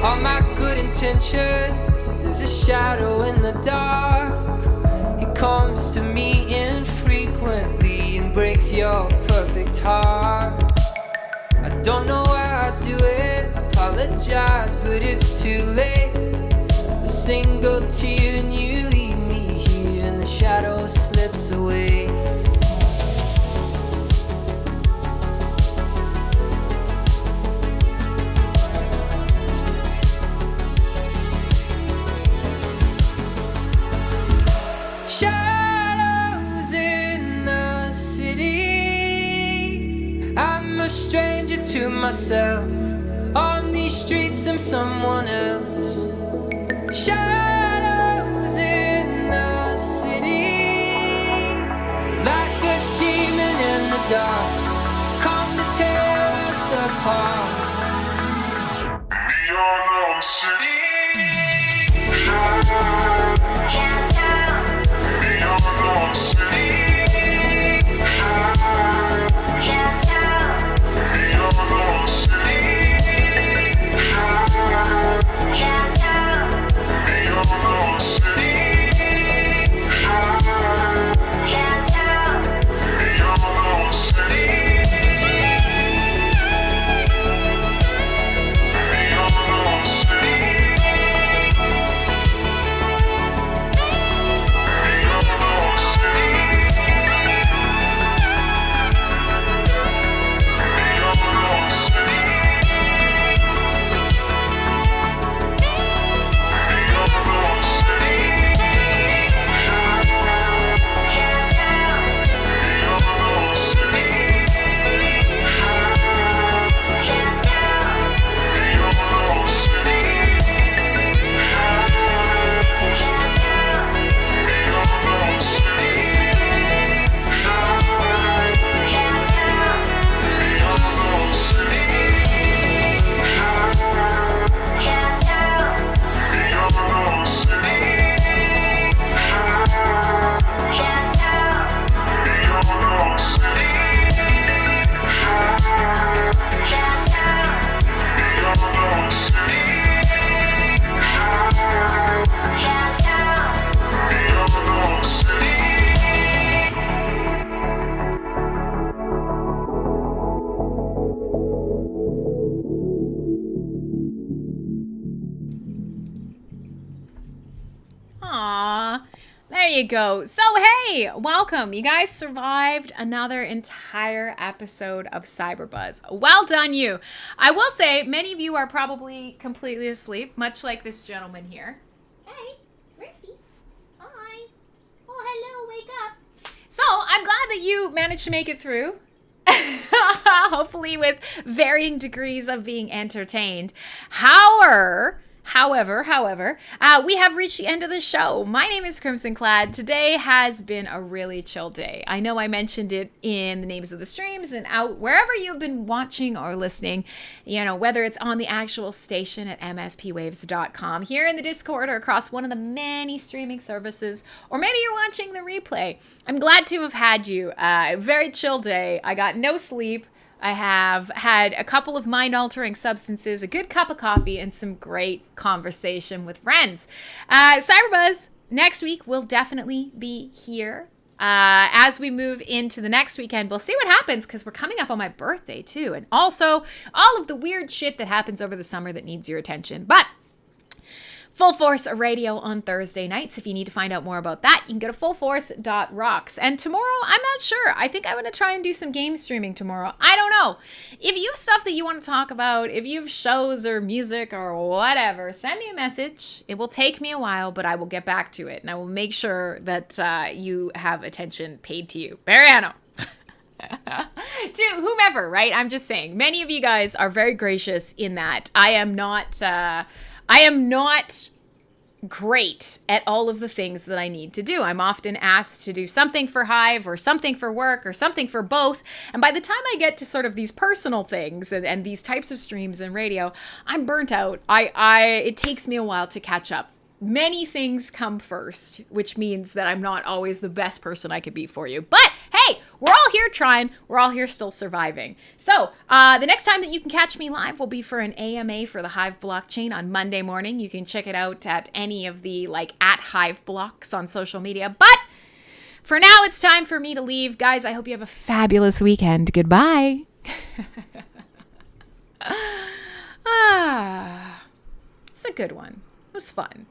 Speaker 3: All my good intentions, there's a shadow in the dark. He comes to me infrequently and breaks your perfect heart. I don't know why I do it, apologize, but it's too late. A single tear and you leave me here, and the shadow slips away. stranger to myself. On these streets I'm someone else. Shadows in the city, like a demon in the dark, come to tear us apart. Beyond our city, can't tell. Beyond our city, can't tell. Beyond our city, can't tell. Beyond our city, can't tell. Beyond our city.
Speaker 1: There you go. So, hey, welcome. You guys survived another entire episode of CyberBuzz. Well done, you. I will say, many of you are probably completely asleep, much like this gentleman here. Hey, Riffy. Hi. Oh, hello, wake up. So, I'm glad that you managed to make it through. Hopefully with varying degrees of being entertained. However, we have reached the end of the show. My name is Crimson Clad. Today has been a really chill day. I know I mentioned it in the names of the streams and out wherever you've been watching or listening, you know, whether it's on the actual station at mspwaves.com, here in the Discord, or across one of the many streaming services, or maybe you're watching the replay. I'm glad to have had you. Very chill day. I got no sleep. I have had a couple of mind-altering substances, a good cup of coffee, and some great conversation with friends. CyberBuzz next week will definitely be here. As we move into the next weekend, we'll see what happens, because we're coming up on my birthday, too. And also, all of the weird shit that happens over the summer that needs your attention. But Full Force Radio on Thursday nights. If you need to find out more about that, you can go to fullforce.rocks. And tomorrow, I'm not sure. I think I'm going to try and do some game streaming tomorrow. I don't know. If you have stuff that you want to talk about, if you have shows or music or whatever, send me a message. It will take me a while, but I will get back to it. And I will make sure that you have attention paid to you. Mariano. To whomever, right? I'm just saying. Many of you guys are very gracious in that. I am not great at all of the things that I need to do. I'm often asked to do something for Hive or something for work or something for both. And by the time I get to sort of these personal things and these types of streams and radio, I'm burnt out. It takes me a while to catch up. Many things come first, which means that I'm not always the best person I could be for you. But hey, we're all here trying. We're all here still surviving. So the next time that you can catch me live will be for an AMA for the Hive blockchain on Monday morning. You can check it out at any of the at Hive blocks on social media. But for now, it's time for me to leave. Guys, I hope you have a fabulous weekend. Goodbye. It's a good one. It was fun.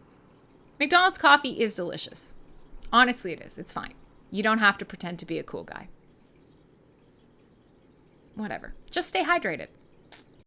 Speaker 1: McDonald's coffee is delicious. Honestly, it is. It's fine. You don't have to pretend to be a cool guy. Whatever. Just stay hydrated.